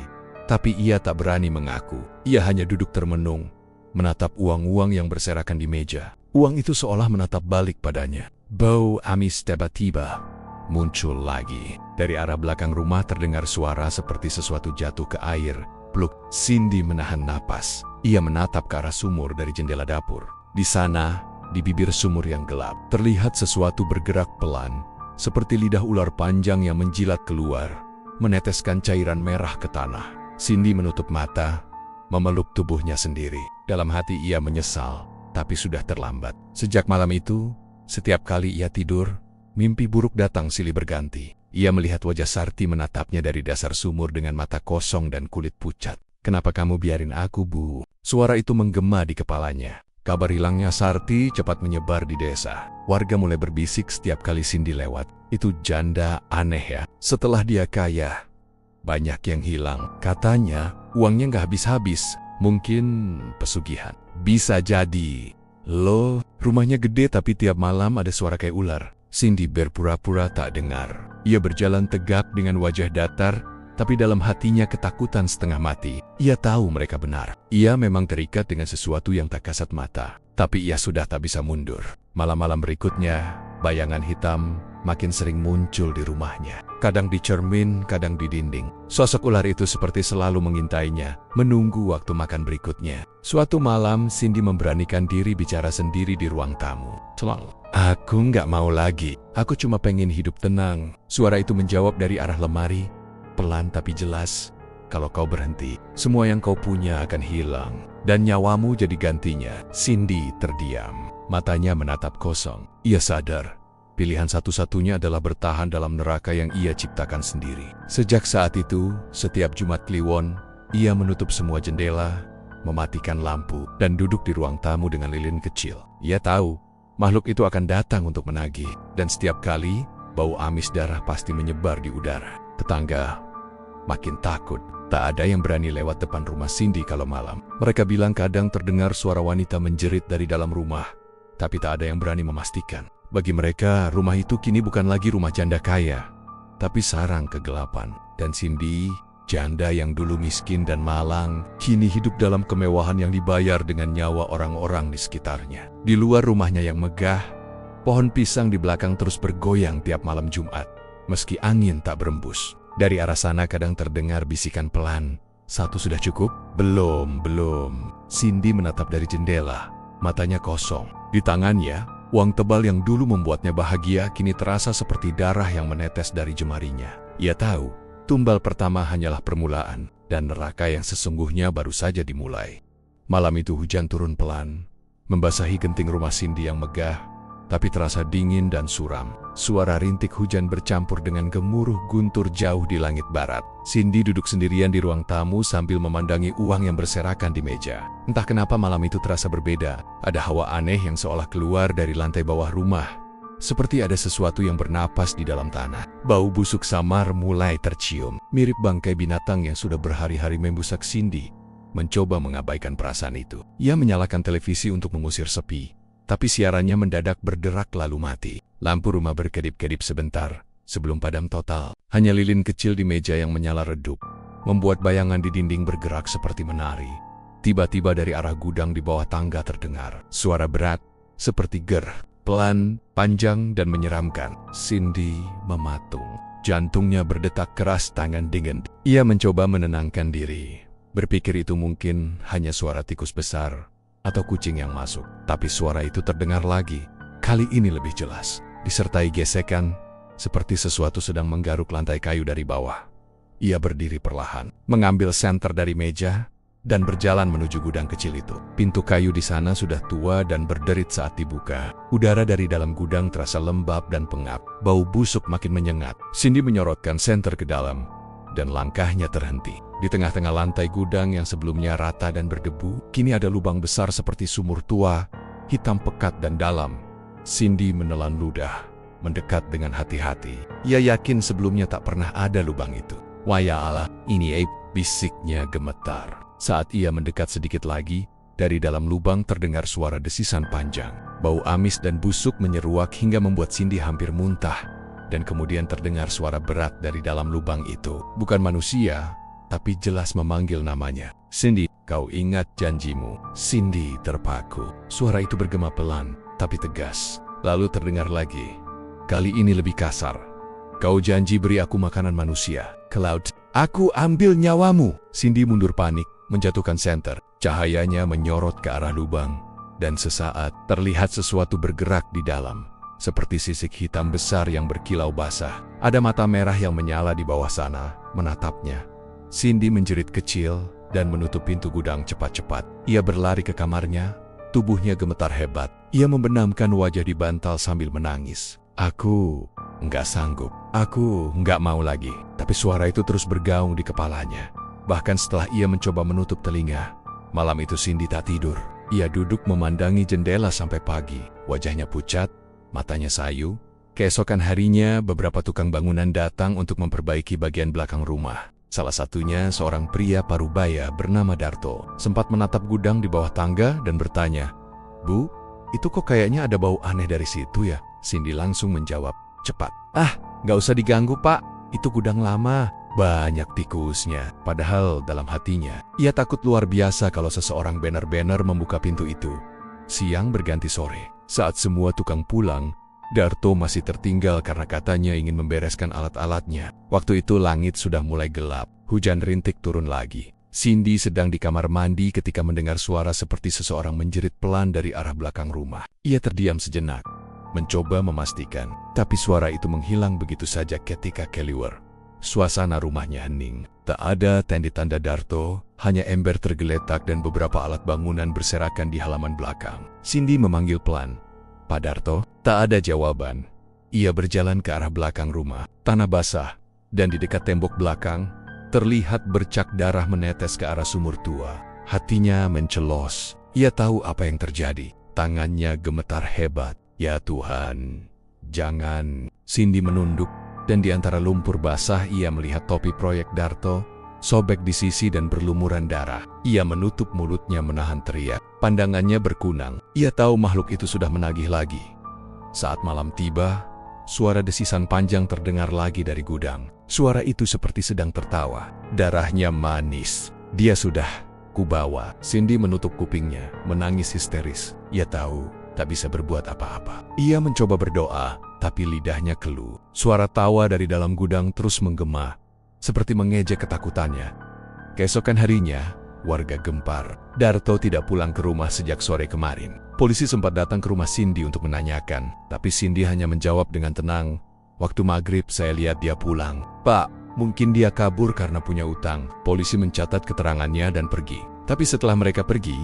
tapi ia tak berani mengaku. Ia hanya duduk termenung, menatap uang-uang yang berserakan di meja. Uang itu seolah menatap balik padanya. Bau amis tiba-tiba muncul lagi. Dari arah belakang rumah terdengar suara seperti sesuatu jatuh ke air. Pluk. Cindy menahan napas. Ia menatap ke arah sumur dari jendela dapur. Di sana, di bibir sumur yang gelap, terlihat sesuatu bergerak pelan, seperti lidah ular panjang yang menjilat keluar, meneteskan cairan merah ke tanah. Cindy menutup mata, memeluk tubuhnya sendiri. Dalam hati ia menyesal, tapi sudah terlambat. Sejak malam itu, setiap kali ia tidur, mimpi buruk datang silih berganti. Ia melihat wajah Sarti menatapnya dari dasar sumur dengan mata kosong dan kulit pucat. Kenapa kamu biarin aku, Bu? Suara itu menggema di kepalanya. Kabar hilangnya Sarti cepat menyebar di desa. Warga mulai berbisik setiap kali Cindy lewat. Itu janda aneh ya. Setelah dia kaya, banyak yang hilang. Katanya, uangnya nggak habis-habis. Mungkin pesugihan. Bisa jadi. Loh, rumahnya gede tapi tiap malam ada suara kayak ular. Cindy berpura-pura tak dengar. Ia berjalan tegak dengan wajah datar, tapi dalam hatinya ketakutan setengah mati. Ia tahu mereka benar. Ia memang terikat dengan sesuatu yang tak kasat mata, tapi ia sudah tak bisa mundur. Malam-malam berikutnya, bayangan hitam makin sering muncul di rumahnya. Kadang di cermin, kadang di dinding. Sosok ular itu seperti selalu mengintainya, menunggu waktu makan berikutnya. Suatu malam, Cindy memberanikan diri bicara sendiri di ruang tamu. Aku nggak mau lagi. Aku cuma pengen hidup tenang. Suara itu menjawab dari arah lemari, pelan tapi jelas. Kalau kau berhenti, semua yang kau punya akan hilang. Dan nyawamu jadi gantinya. Cindy terdiam. Matanya menatap kosong. Ia sadar, pilihan satu-satunya adalah bertahan dalam neraka yang ia ciptakan sendiri. Sejak saat itu, setiap Jumat Kliwon, ia menutup semua jendela, mematikan lampu, dan duduk di ruang tamu dengan lilin kecil. Ia tahu, makhluk itu akan datang untuk menagih, dan setiap kali, bau amis darah pasti menyebar di udara. Tetangga makin takut. Tak ada yang berani lewat depan rumah Cindy kalau malam. Mereka bilang kadang terdengar suara wanita menjerit dari dalam rumah, tapi tak ada yang berani memastikan. Bagi mereka, rumah itu kini bukan lagi rumah janda kaya, tapi sarang kegelapan. Dan Cindy, janda yang dulu miskin dan malang, kini hidup dalam kemewahan yang dibayar dengan nyawa orang-orang di sekitarnya. Di luar rumahnya yang megah, pohon pisang di belakang terus bergoyang tiap malam Jumat, meski angin tak berembus. Dari arah sana kadang terdengar bisikan pelan. Satu sudah cukup? Belum. Cindy menatap dari jendela, matanya kosong. Di tangannya, uang tebal yang dulu membuatnya bahagia kini terasa seperti darah yang menetes dari jemarinya. Ia tahu, tumbal pertama hanyalah permulaan, dan neraka yang sesungguhnya baru saja dimulai. Malam itu hujan turun pelan, membasahi genting rumah Cindy yang megah, tapi terasa dingin dan suram. Suara rintik hujan bercampur dengan gemuruh guntur jauh di langit barat. Cindy duduk sendirian di ruang tamu sambil memandangi uang yang berserakan di meja. Entah kenapa malam itu terasa berbeda. Ada hawa aneh yang seolah keluar dari lantai bawah rumah. Seperti ada sesuatu yang bernapas di dalam tanah. Bau busuk samar mulai tercium, mirip bangkai binatang yang sudah berhari-hari membusak. Cindy mencoba mengabaikan perasaan itu. Ia menyalakan televisi untuk mengusir sepi, tapi siarannya mendadak berderak lalu mati. Lampu rumah berkedip-kedip sebentar, sebelum padam total. Hanya lilin kecil di meja yang menyala redup, membuat bayangan di dinding bergerak seperti menari. Tiba-tiba dari arah gudang di bawah tangga terdengar suara berat, seperti ger, pelan, panjang, dan menyeramkan. Cindy mematung. Jantungnya berdetak keras, tangan dingin. Ia mencoba menenangkan diri. Berpikir itu mungkin hanya suara tikus besar atau kucing yang masuk. Tapi suara itu terdengar lagi. Kali ini lebih jelas, disertai gesekan, seperti sesuatu sedang menggaruk lantai kayu dari bawah. Ia berdiri perlahan, mengambil senter dari meja, dan berjalan menuju gudang kecil itu. Pintu kayu di sana sudah tua dan berderit saat dibuka. Udara dari dalam gudang terasa lembab dan pengap. Bau busuk makin menyengat. Cindy menyorotkan senter ke dalam, dan langkahnya terhenti. Di tengah-tengah lantai gudang yang sebelumnya rata dan berdebu, kini ada lubang besar seperti sumur tua, hitam pekat dan dalam. Cindy menelan ludah, mendekat dengan hati-hati. Ia yakin sebelumnya tak pernah ada lubang itu. Wah ya Allah, ini aib, bisiknya gemetar. Saat ia mendekat sedikit lagi, dari dalam lubang terdengar suara desisan panjang. Bau amis dan busuk menyeruak hingga membuat Cindy hampir muntah. Dan kemudian terdengar suara berat dari dalam lubang itu. Bukan manusia, tapi jelas memanggil namanya. Cindy, kau ingat janjimu. Cindy terpaku. Suara itu bergema pelan, tapi tegas. Lalu terdengar lagi. Kali ini lebih kasar. Kau janji beri aku makanan manusia. Cloud, aku ambil nyawamu. Cindy mundur panik, menjatuhkan senter. Cahayanya menyorot ke arah lubang. Dan sesaat, terlihat sesuatu bergerak di dalam. Seperti sisik hitam besar yang berkilau basah. Ada mata merah yang menyala di bawah sana, menatapnya. Cindy menjerit kecil dan menutup pintu gudang cepat-cepat. Ia berlari ke kamarnya, tubuhnya gemetar hebat. Ia membenamkan wajah di bantal sambil menangis. Aku nggak sanggup. Aku nggak mau lagi. Tapi suara itu terus bergaung di kepalanya. Bahkan setelah ia mencoba menutup telinga. Malam itu Cindy tak tidur. Ia duduk memandangi jendela sampai pagi. Wajahnya pucat, matanya sayu. Keesokan harinya, beberapa tukang bangunan datang untuk memperbaiki bagian belakang rumah. Salah satunya seorang pria parubaya bernama Darto. Sempat menatap gudang di bawah tangga dan bertanya, "Bu, itu kok kayaknya ada bau aneh dari situ ya?" Cindy langsung menjawab, cepat. "Ah, nggak usah diganggu pak, itu gudang lama. banyak tikusnya. Padahal dalam hatinya, ia takut luar biasa kalau seseorang benar-benar membuka pintu itu. Siang berganti sore. Saat semua tukang pulang, Darto masih tertinggal karena katanya ingin membereskan alat-alatnya. Waktu itu langit sudah mulai gelap. Hujan rintik turun lagi. Cindy sedang di kamar mandi ketika mendengar suara seperti seseorang menjerit pelan dari arah belakang rumah. Ia terdiam sejenak, mencoba memastikan, tapi suara itu menghilang begitu saja ketika keluar. Suasana rumahnya hening. Tak ada tanda Darto, hanya ember tergeletak dan beberapa alat bangunan berserakan di halaman belakang. Cindy memanggil pelan, "Pak Darto?" Tak ada jawaban. Ia berjalan ke arah belakang rumah. Tanah basah, dan di dekat tembok belakang, terlihat bercak darah menetes ke arah sumur tua. Hatinya mencelos. Ia tahu apa yang terjadi. Tangannya gemetar hebat. "Ya Tuhan, jangan." Cindy menunduk, dan di antara lumpur basah ia melihat topi proyek Darto, sobek di sisi dan berlumuran darah. Ia menutup mulutnya menahan teriak. Pandangannya berkunang. Ia tahu makhluk itu sudah menagih lagi. Saat malam tiba, suara desisan panjang terdengar lagi dari gudang. Suara itu seperti sedang tertawa. "Darahnya manis. Dia sudah kubawa." Cindy menutup kupingnya, menangis histeris. Ia tahu tak bisa berbuat apa-apa. Ia mencoba berdoa, tapi lidahnya keluh. Suara tawa dari dalam gudang terus menggema, seperti mengejek ketakutannya. Keesokan harinya, warga gempar. Darto tidak pulang ke rumah sejak sore kemarin. Polisi sempat datang ke rumah Cindy untuk menanyakan, tapi Cindy hanya menjawab dengan tenang, "Waktu maghrib saya lihat dia pulang." "Pak, mungkin dia kabur karena punya utang." Polisi mencatat keterangannya dan pergi. Tapi setelah mereka pergi,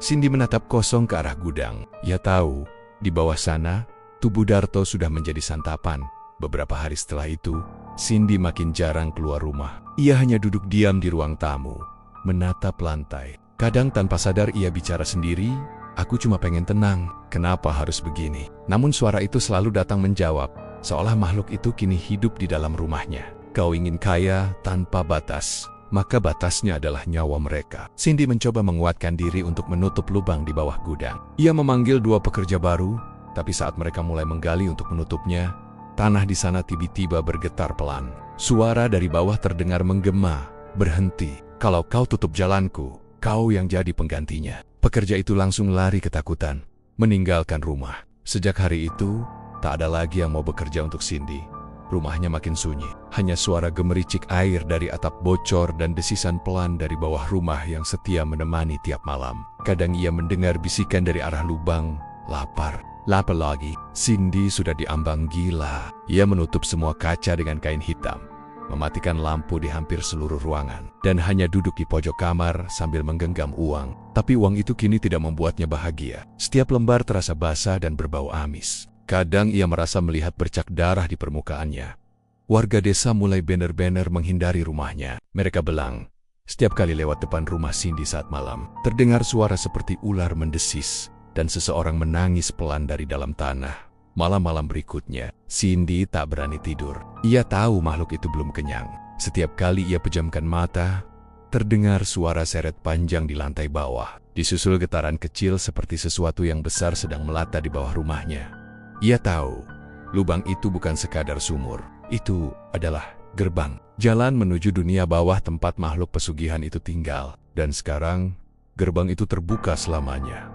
Cindy menatap kosong ke arah gudang. Ia tahu, di bawah sana, tubuh Darto sudah menjadi santapan. Beberapa hari setelah itu, Cindy makin jarang keluar rumah. Ia hanya duduk diam di ruang tamu, menatap lantai. Kadang tanpa sadar ia bicara sendiri, "Aku cuma pengen tenang, kenapa harus begini?" Namun suara itu selalu datang menjawab, seolah makhluk itu kini hidup di dalam rumahnya. "Kau ingin kaya tanpa batas, maka batasnya adalah nyawa mereka." Cindy mencoba menguatkan diri untuk menutup lubang di bawah gudang. Ia memanggil 2 pekerja baru, tapi saat mereka mulai menggali untuk menutupnya, tanah di sana tiba-tiba bergetar pelan. Suara dari bawah terdengar menggema, "Berhenti. Kalau kau tutup jalanku, kau yang jadi penggantinya." Pekerja itu langsung lari ketakutan, meninggalkan rumah. Sejak hari itu, tak ada lagi yang mau bekerja untuk Cindy. Rumahnya makin sunyi. Hanya suara gemericik air dari atap bocor dan desisan pelan dari bawah rumah yang setia menemani tiap malam. Kadang ia mendengar bisikan dari arah lubang, "Lapar. Lapar lagi." Cindy sudah diambang gila. Ia menutup semua kaca dengan kain hitam, mematikan lampu di hampir seluruh ruangan, dan hanya duduk di pojok kamar sambil menggenggam uang. Tapi uang itu kini tidak membuatnya bahagia. Setiap lembar terasa basah dan berbau amis. Kadang ia merasa melihat bercak darah di permukaannya. Warga desa mulai benar-benar menghindari rumahnya. Mereka belang. Setiap kali lewat depan rumah Cindy saat malam, terdengar suara seperti ular mendesis, dan seseorang menangis pelan dari dalam tanah. Malam-malam berikutnya, Cindy tak berani tidur. Ia tahu makhluk itu belum kenyang. Setiap kali ia pejamkan mata, terdengar suara seret panjang di lantai bawah, disusul getaran kecil seperti sesuatu yang besar sedang melata di bawah rumahnya. Ia tahu, lubang itu bukan sekadar sumur. Itu adalah gerbang. Jalan menuju dunia bawah tempat makhluk pesugihan itu tinggal. Dan sekarang, gerbang itu terbuka selamanya.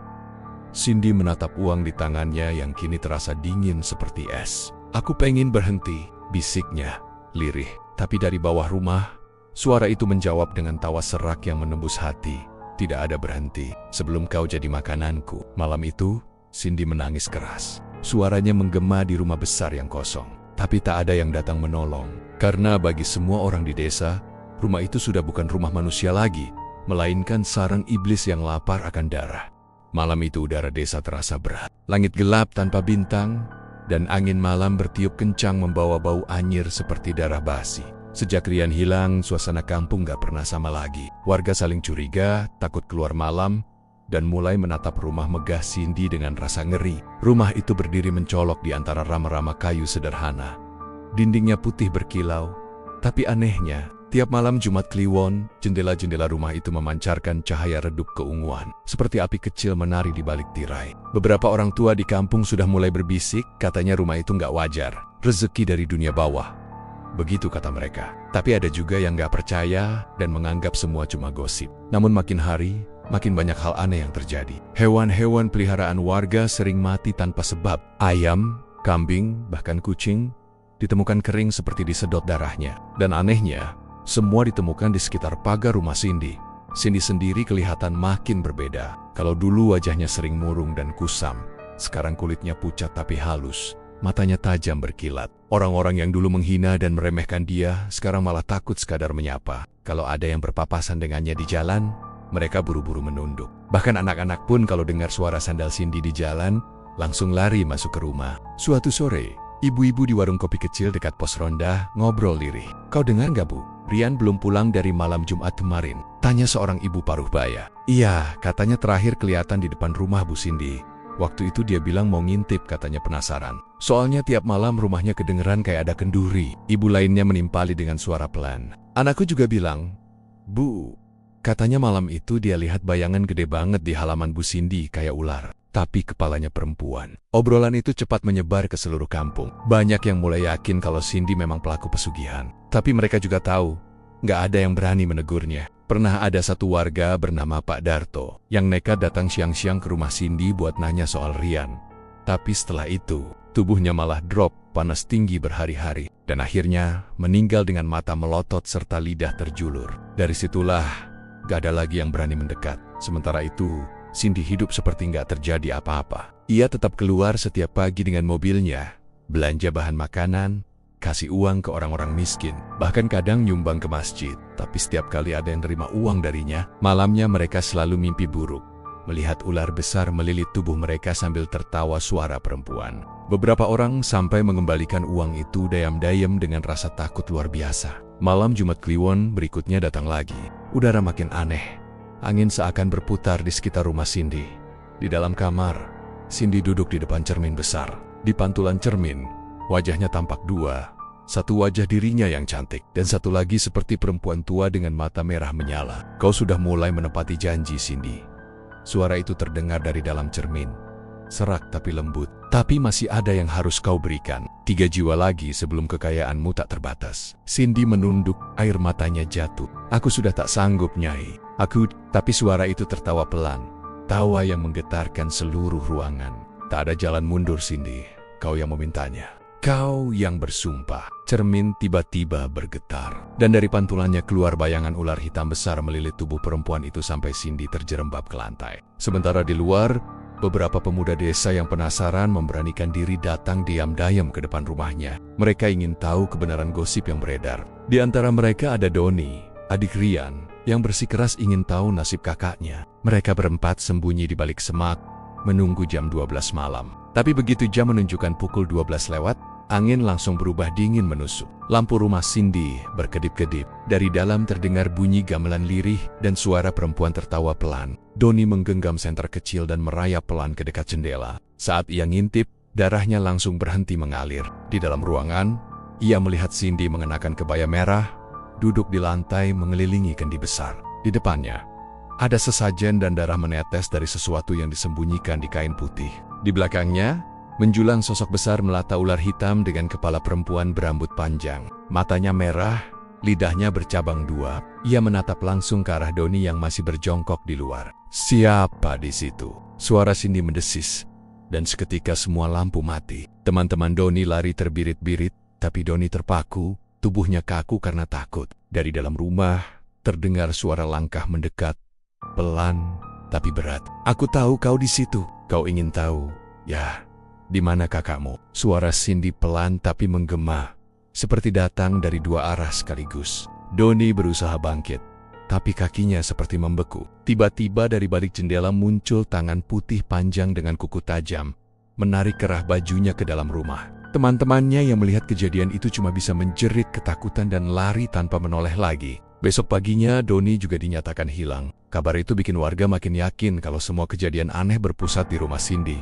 Cindy menatap uang di tangannya yang kini terasa dingin seperti es. "Aku pengen berhenti," bisiknya, lirih. Tapi dari bawah rumah, suara itu menjawab dengan tawa serak yang menembus hati. "Tidak ada berhenti sebelum kau jadi makananku." Malam itu, Cindy menangis keras. Suaranya menggema di rumah besar yang kosong. Tapi tak ada yang datang menolong. Karena bagi semua orang di desa, rumah itu sudah bukan rumah manusia lagi, melainkan sarang iblis yang lapar akan darah. Malam itu udara desa terasa berat. Langit gelap tanpa bintang, dan angin malam bertiup kencang membawa bau anyir seperti darah basi. Sejak Rian hilang, suasana kampung gak pernah sama lagi. Warga saling curiga, takut keluar malam, dan mulai menatap rumah megah Cindy dengan rasa ngeri. Rumah itu berdiri mencolok di antara rama-rama kayu sederhana. Dindingnya putih berkilau, tapi anehnya, tiap malam Jumat Kliwon, jendela-jendela rumah itu memancarkan cahaya redup keunguan, seperti api kecil menari di balik tirai. Beberapa orang tua di kampung sudah mulai berbisik, katanya rumah itu nggak wajar, rezeki dari dunia bawah. Begitu kata mereka. Tapi ada juga yang gak percaya dan menganggap semua cuma gosip. Namun makin hari, makin banyak hal aneh yang terjadi. Hewan-hewan peliharaan warga sering mati tanpa sebab. Ayam, kambing, bahkan kucing ditemukan kering seperti disedot darahnya. Dan anehnya, semua ditemukan di sekitar pagar rumah Cindy. Cindy sendiri kelihatan makin berbeda. Kalau dulu wajahnya sering murung dan kusam, sekarang kulitnya pucat tapi halus. Matanya tajam berkilat. Orang-orang yang dulu menghina dan meremehkan dia, sekarang malah takut sekadar menyapa. Kalau ada yang berpapasan dengannya di jalan, mereka buru-buru menunduk. Bahkan anak-anak pun kalau dengar suara sandal Cindy di jalan, langsung lari masuk ke rumah. Suatu sore, ibu-ibu di warung kopi kecil dekat pos ronda ngobrol lirih. "Kau dengar gak, Bu? Rian belum pulang dari malam Jumat kemarin," tanya seorang ibu paruh baya. "Iya, katanya terakhir kelihatan di depan rumah Bu Cindy. Waktu itu dia bilang mau ngintip," katanya penasaran. "Soalnya tiap malam rumahnya kedengeran kayak ada kenduri." Ibu lainnya menimpali dengan suara pelan. "Anakku juga bilang, Bu, katanya malam itu dia lihat bayangan gede banget di halaman Bu Cindy kayak ular, tapi kepalanya perempuan." Obrolan itu cepat menyebar ke seluruh kampung. Banyak yang mulai yakin kalau Cindy memang pelaku pesugihan. Tapi mereka juga tahu, nggak ada yang berani menegurnya. Pernah ada satu warga bernama Pak Darto yang nekat datang siang-siang ke rumah Cindy buat nanya soal Rian. Tapi setelah itu, tubuhnya malah drop, panas tinggi berhari-hari, dan akhirnya meninggal dengan mata melotot serta lidah terjulur. Dari situlah, gak ada lagi yang berani mendekat. Sementara itu, Cindy hidup seperti nggak terjadi apa-apa. Ia tetap keluar setiap pagi dengan mobilnya, belanja bahan makanan, kasih uang ke orang-orang miskin, bahkan kadang nyumbang ke masjid. Tapi setiap kali ada yang terima uang darinya, malamnya mereka selalu mimpi buruk, melihat ular besar melilit tubuh mereka sambil tertawa suara perempuan. Beberapa orang sampai mengembalikan uang itu dayam-dayam dengan rasa takut luar biasa. Malam Jumat Kliwon berikutnya datang lagi. Udara makin aneh. Angin seakan berputar di sekitar rumah Cindy. Di dalam kamar, Cindy duduk di depan cermin besar. Di pantulan cermin, wajahnya tampak dua. Satu wajah dirinya yang cantik, dan satu lagi seperti perempuan tua dengan mata merah menyala. "Kau sudah mulai menepati janji, Cindy." Suara itu terdengar dari dalam cermin. Serak tapi lembut. "Tapi masih ada yang harus kau berikan. 3 jiwa lagi sebelum kekayaanmu tak terbatas." Cindy menunduk, air matanya jatuh. "Aku sudah tak sanggup, Nyai. Tapi suara itu tertawa pelan. Tawa yang menggetarkan seluruh ruangan. "Tak ada jalan mundur, Cindy. Kau yang memintanya. Kau yang bersumpah." Cermin tiba-tiba bergetar, dan dari pantulannya keluar bayangan ular hitam besar melilit tubuh perempuan itu sampai Cindy terjerembab ke lantai. Sementara di luar, beberapa pemuda desa yang penasaran memberanikan diri datang diam-diam ke depan rumahnya. Mereka ingin tahu kebenaran gosip yang beredar. Di antara mereka ada Doni, adik Rian, yang bersikeras ingin tahu nasib kakaknya. Mereka berempat sembunyi di balik semak, menunggu jam 12 malam. Tapi begitu jam menunjukkan pukul 12 lewat, angin langsung berubah dingin menusuk. Lampu rumah Cindy berkedip-kedip. Dari dalam terdengar bunyi gamelan lirih dan suara perempuan tertawa pelan. Doni menggenggam senter kecil dan merayap pelan ke dekat jendela. Saat ia ngintip, darahnya langsung berhenti mengalir. Di dalam ruangan, ia melihat Cindy mengenakan kebaya merah, duduk di lantai mengelilingi kendi besar. Di depannya, ada sesajen dan darah menetes dari sesuatu yang disembunyikan di kain putih. Di belakangnya, menjulang sosok besar melata ular hitam dengan kepala perempuan berambut panjang. Matanya merah, lidahnya bercabang dua. Ia menatap langsung ke arah Doni yang masih berjongkok di luar. "Siapa di situ?" Suara Cindy mendesis, dan seketika semua lampu mati. Teman-teman Doni lari terbirit-birit, tapi Doni terpaku, tubuhnya kaku karena takut. Dari dalam rumah, terdengar suara langkah mendekat, pelan tapi berat. "Aku tahu kau di situ. Kau ingin tahu, ya, di mana kakakmu?" Suara Cindy pelan tapi menggema, seperti datang dari dua arah sekaligus. Doni berusaha bangkit, tapi kakinya seperti membeku. Tiba-tiba dari balik jendela muncul tangan putih panjang dengan kuku tajam, menarik kerah bajunya ke dalam rumah. Teman-temannya yang melihat kejadian itu cuma bisa menjerit ketakutan dan lari tanpa menoleh lagi. Besok paginya, Doni juga dinyatakan hilang. Kabar itu bikin warga makin yakin kalau semua kejadian aneh berpusat di rumah Cindy.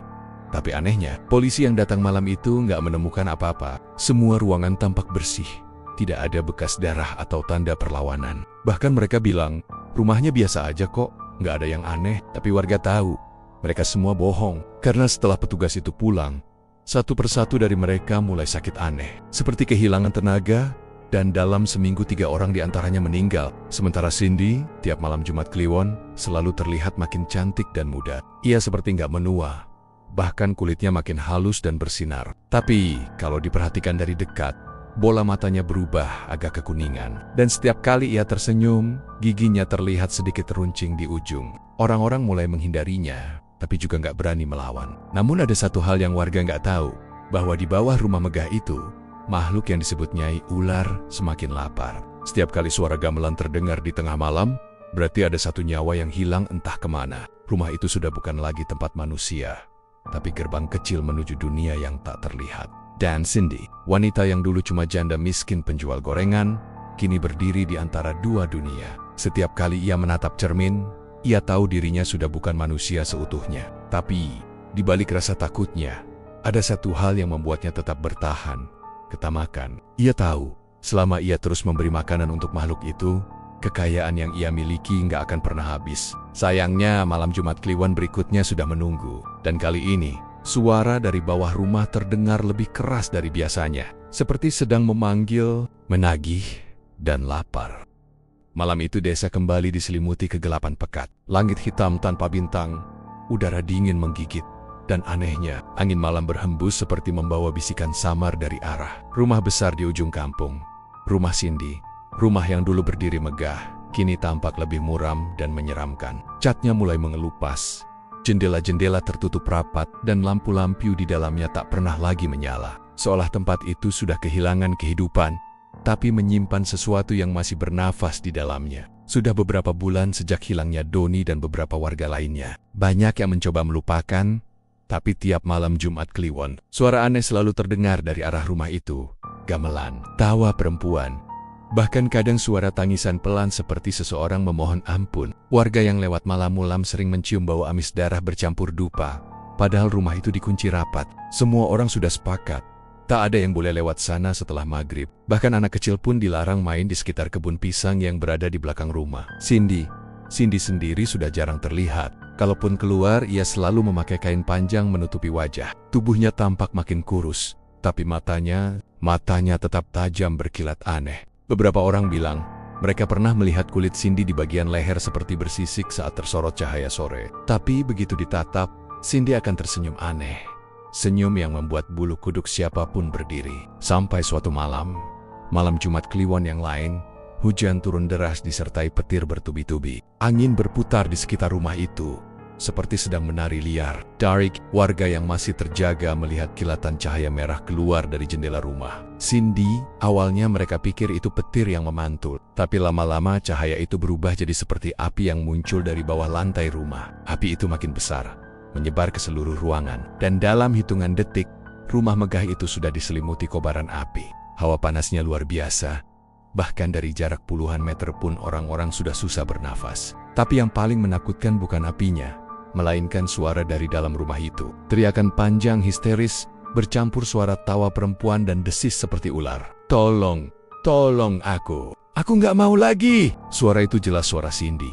Tapi anehnya, polisi yang datang malam itu nggak menemukan apa-apa. Semua ruangan tampak bersih. Tidak ada bekas darah atau tanda perlawanan. Bahkan mereka bilang, rumahnya biasa aja kok, nggak ada yang aneh. Tapi warga tahu, mereka semua bohong. Karena setelah petugas itu pulang, satu persatu dari mereka mulai sakit aneh. Seperti kehilangan tenaga, Dan dalam seminggu 3 orang diantaranya meninggal. Sementara Cindy, tiap malam Jumat Kliwon, selalu terlihat makin cantik dan muda. Ia seperti nggak menua. Bahkan kulitnya makin halus dan bersinar. Tapi, kalau diperhatikan dari dekat, bola matanya berubah agak kekuningan. Dan setiap kali ia tersenyum, giginya terlihat sedikit runcing di ujung. Orang-orang mulai menghindarinya, tapi juga nggak berani melawan. Namun ada satu hal yang warga nggak tahu, bahwa di bawah rumah megah itu, makhluk yang disebut Nyai Ular semakin lapar. Setiap kali suara gamelan terdengar di tengah malam, berarti ada satu nyawa yang hilang entah kemana. Rumah itu sudah bukan lagi tempat manusia, tapi gerbang kecil menuju dunia yang tak terlihat. Dan Cindy, wanita yang dulu cuma janda miskin penjual gorengan, kini berdiri di antara dua dunia. Setiap kali ia menatap cermin, ia tahu dirinya sudah bukan manusia seutuhnya. Tapi, di balik rasa takutnya, ada satu hal yang membuatnya tetap bertahan. Ketamakan. Ia tahu, selama ia terus memberi makanan untuk makhluk itu, kekayaan yang ia miliki nggak akan pernah habis. Sayangnya, malam Jumat Kliwon berikutnya sudah menunggu. Dan kali ini, suara dari bawah rumah terdengar lebih keras dari biasanya. Seperti sedang memanggil, menagih, dan lapar. Malam itu desa kembali diselimuti kegelapan pekat. Langit hitam tanpa bintang, udara dingin menggigit. Dan anehnya, angin malam berhembus seperti membawa bisikan samar dari arah rumah besar di ujung kampung. Rumah Cindy, rumah yang dulu berdiri megah, kini tampak lebih muram dan menyeramkan. Catnya mulai mengelupas, jendela-jendela tertutup rapat, dan lampu-lampu di dalamnya tak pernah lagi menyala. Seolah tempat itu sudah kehilangan kehidupan, tapi menyimpan sesuatu yang masih bernafas di dalamnya. Sudah beberapa bulan sejak hilangnya Doni dan beberapa warga lainnya. Banyak yang mencoba melupakan, tapi tiap malam Jumat Kliwon, suara aneh selalu terdengar dari arah rumah itu. Gamelan, tawa perempuan, bahkan kadang suara tangisan pelan seperti seseorang memohon ampun. Warga yang lewat malam-malam sering mencium bau amis darah bercampur dupa, padahal rumah itu dikunci rapat. Semua orang sudah sepakat, tak ada yang boleh lewat sana setelah maghrib. Bahkan anak kecil pun dilarang main di sekitar kebun pisang yang berada di belakang rumah. Cindy sendiri sudah jarang terlihat. Kalaupun keluar, ia selalu memakai kain panjang menutupi wajah. Tubuhnya tampak makin kurus, tapi matanya tetap tajam berkilat aneh. Beberapa orang bilang, mereka pernah melihat kulit Cindy di bagian leher seperti bersisik saat tersorot cahaya sore. Tapi begitu ditatap, Cindy akan tersenyum aneh. Senyum yang membuat bulu kuduk siapapun berdiri. Sampai suatu malam Jumat Kliwon yang lain, hujan turun deras disertai petir bertubi-tubi. Angin berputar di sekitar rumah itu, seperti sedang menari liar. Derek, warga yang masih terjaga melihat kilatan cahaya merah keluar dari jendela rumah. Cindy, awalnya mereka pikir itu petir yang memantul. Tapi lama-lama cahaya itu berubah jadi seperti api yang muncul dari bawah lantai rumah. Api itu makin besar, menyebar ke seluruh ruangan. Dan dalam hitungan detik, rumah megah itu sudah diselimuti kobaran api. Hawa panasnya luar biasa. Bahkan dari jarak puluhan meter pun orang-orang sudah susah bernafas. Tapi yang paling menakutkan bukan apinya, melainkan suara dari dalam rumah itu. Teriakan panjang histeris, bercampur suara tawa perempuan dan desis seperti ular. Tolong aku nggak mau lagi. Suara itu jelas suara Cindy.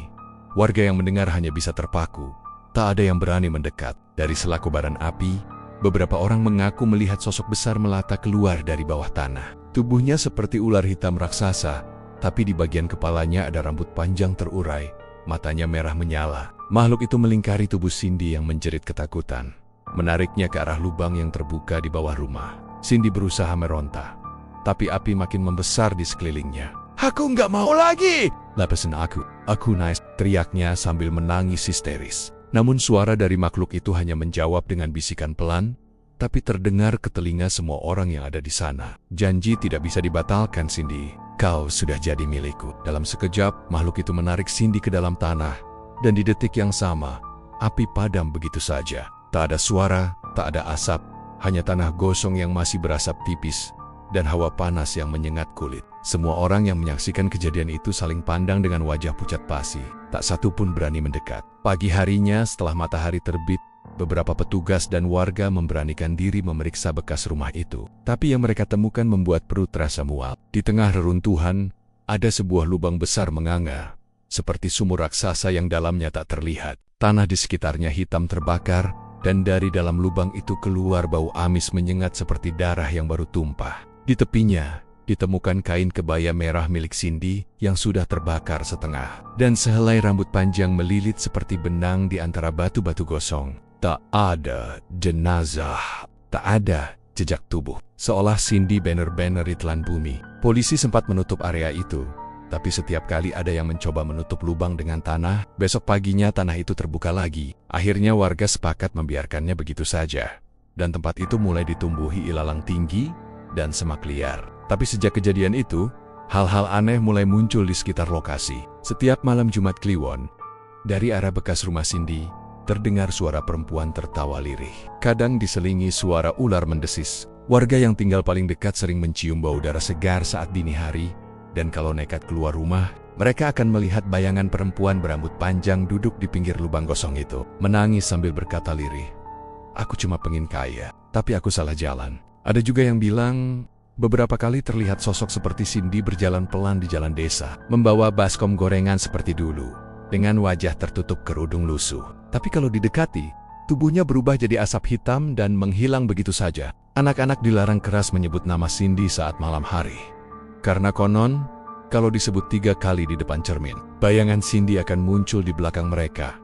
Warga yang mendengar hanya bisa terpaku. Tak ada yang berani mendekat. Dari sela kobaran api, beberapa orang mengaku melihat sosok besar melata keluar dari bawah tanah. Tubuhnya seperti ular hitam raksasa, tapi di bagian kepalanya ada rambut panjang terurai, matanya merah menyala. Makhluk itu melingkari tubuh Cindy yang menjerit ketakutan, menariknya ke arah lubang yang terbuka di bawah rumah. Cindy berusaha meronta, tapi api makin membesar di sekelilingnya. Aku nggak mau lagi! Lepasin aku nice, teriaknya sambil menangis histeris. Namun suara dari makhluk itu hanya menjawab dengan bisikan pelan, tapi terdengar ke telinga semua orang yang ada di sana. Janji tidak bisa dibatalkan, Cindy. Kau sudah jadi milikku. Dalam sekejap, makhluk itu menarik Cindy ke dalam tanah. Dan di detik yang sama, api padam begitu saja. Tak ada suara, tak ada asap, hanya tanah gosong yang masih berasap tipis, dan hawa panas yang menyengat kulit. Semua orang yang menyaksikan kejadian itu saling pandang dengan wajah pucat pasi. Tak satu pun berani mendekat. Pagi harinya, setelah matahari terbit, beberapa petugas dan warga memberanikan diri memeriksa bekas rumah itu. Tapi yang mereka temukan membuat perut terasa mual. Di tengah reruntuhan, ada sebuah lubang besar menganga, seperti sumur raksasa yang dalamnya tak terlihat. Tanah di sekitarnya hitam terbakar, dan dari dalam lubang itu keluar bau amis menyengat seperti darah yang baru tumpah. Di tepinya, ditemukan kain kebaya merah milik Cindy yang sudah terbakar setengah. Dan sehelai rambut panjang melilit seperti benang di antara batu-batu gosong. Tak ada jenazah, tak ada jejak tubuh. Seolah Cindy benar-benar ditelan bumi. Polisi sempat menutup area itu. Tapi setiap kali ada yang mencoba menutup lubang dengan tanah, besok paginya tanah itu terbuka lagi. Akhirnya warga sepakat membiarkannya begitu saja. Dan tempat itu mulai ditumbuhi ilalang tinggi dan semak liar. Tapi sejak kejadian itu, hal-hal aneh mulai muncul di sekitar lokasi. Setiap malam Jumat Kliwon, dari arah bekas rumah Cindy, terdengar suara perempuan tertawa lirih. Kadang diselingi suara ular mendesis. Warga yang tinggal paling dekat sering mencium bau udara segar saat dini hari. Dan kalau nekat keluar rumah, mereka akan melihat bayangan perempuan berambut panjang duduk di pinggir lubang gosong itu, menangis sambil berkata lirih, "Aku cuma pengen kaya, tapi aku salah jalan." Ada juga yang bilang, beberapa kali terlihat sosok seperti Cindy berjalan pelan di jalan desa, membawa baskom gorengan seperti dulu, dengan wajah tertutup kerudung lusuh. Tapi kalau didekati, tubuhnya berubah jadi asap hitam dan menghilang begitu saja. Anak-anak dilarang keras menyebut nama Cindy saat malam hari. Karena konon, kalau disebut 3 kali di depan cermin, bayangan Cindy akan muncul di belakang mereka,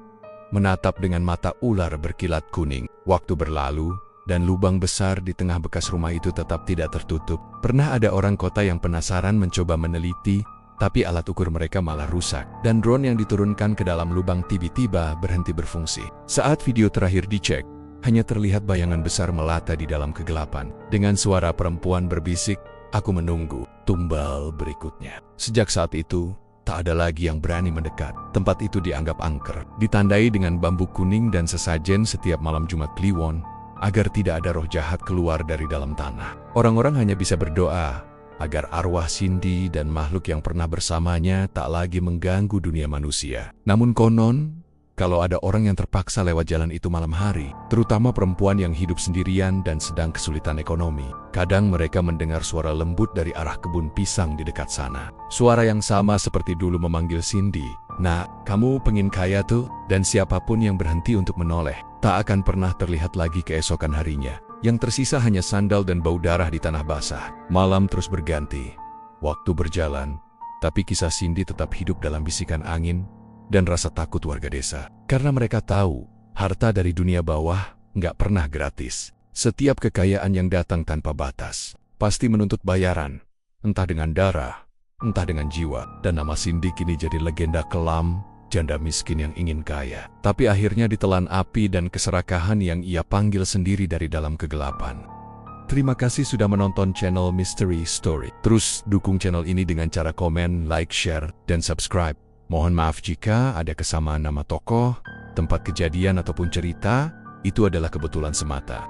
menatap dengan mata ular berkilat kuning. Waktu berlalu, dan lubang besar di tengah bekas rumah itu tetap tidak tertutup. Pernah ada orang kota yang penasaran mencoba meneliti, tapi alat ukur mereka malah rusak. Dan drone yang diturunkan ke dalam lubang tiba-tiba berhenti berfungsi. Saat video terakhir dicek, hanya terlihat bayangan besar melata di dalam kegelapan. Dengan suara perempuan berbisik, "Aku menunggu tumbal berikutnya." Sejak saat itu, tak ada lagi yang berani mendekat. Tempat itu dianggap angker, ditandai dengan bambu kuning dan sesajen setiap malam Jumat Kliwon, agar tidak ada roh jahat keluar dari dalam tanah. Orang-orang hanya bisa berdoa agar arwah Cindy dan makhluk yang pernah bersamanya tak lagi mengganggu dunia manusia. Namun konon, kalau ada orang yang terpaksa lewat jalan itu malam hari, terutama perempuan yang hidup sendirian dan sedang kesulitan ekonomi, kadang mereka mendengar suara lembut dari arah kebun pisang di dekat sana. Suara yang sama seperti dulu memanggil Cindy, "Nak, kamu pengen kaya tuh?" Dan siapapun yang berhenti untuk menoleh, tak akan pernah terlihat lagi keesokan harinya. Yang tersisa hanya sandal dan bau darah di tanah basah. Malam terus berganti, waktu berjalan, tapi kisah Cindy tetap hidup dalam bisikan angin dan rasa takut warga desa. Karena mereka tahu, harta dari dunia bawah nggak pernah gratis. Setiap kekayaan yang datang tanpa batas, pasti menuntut bayaran, entah dengan darah, entah dengan jiwa. Dan nama Cindy kini jadi legenda kelam, janda miskin yang ingin kaya. Tapi akhirnya ditelan api dan keserakahan yang ia panggil sendiri dari dalam kegelapan. Terima kasih sudah menonton channel Mystery Story. Terus dukung channel ini dengan cara komen, like, share, dan subscribe. Mohon maaf jika ada kesamaan nama tokoh, tempat kejadian ataupun cerita, itu adalah kebetulan semata.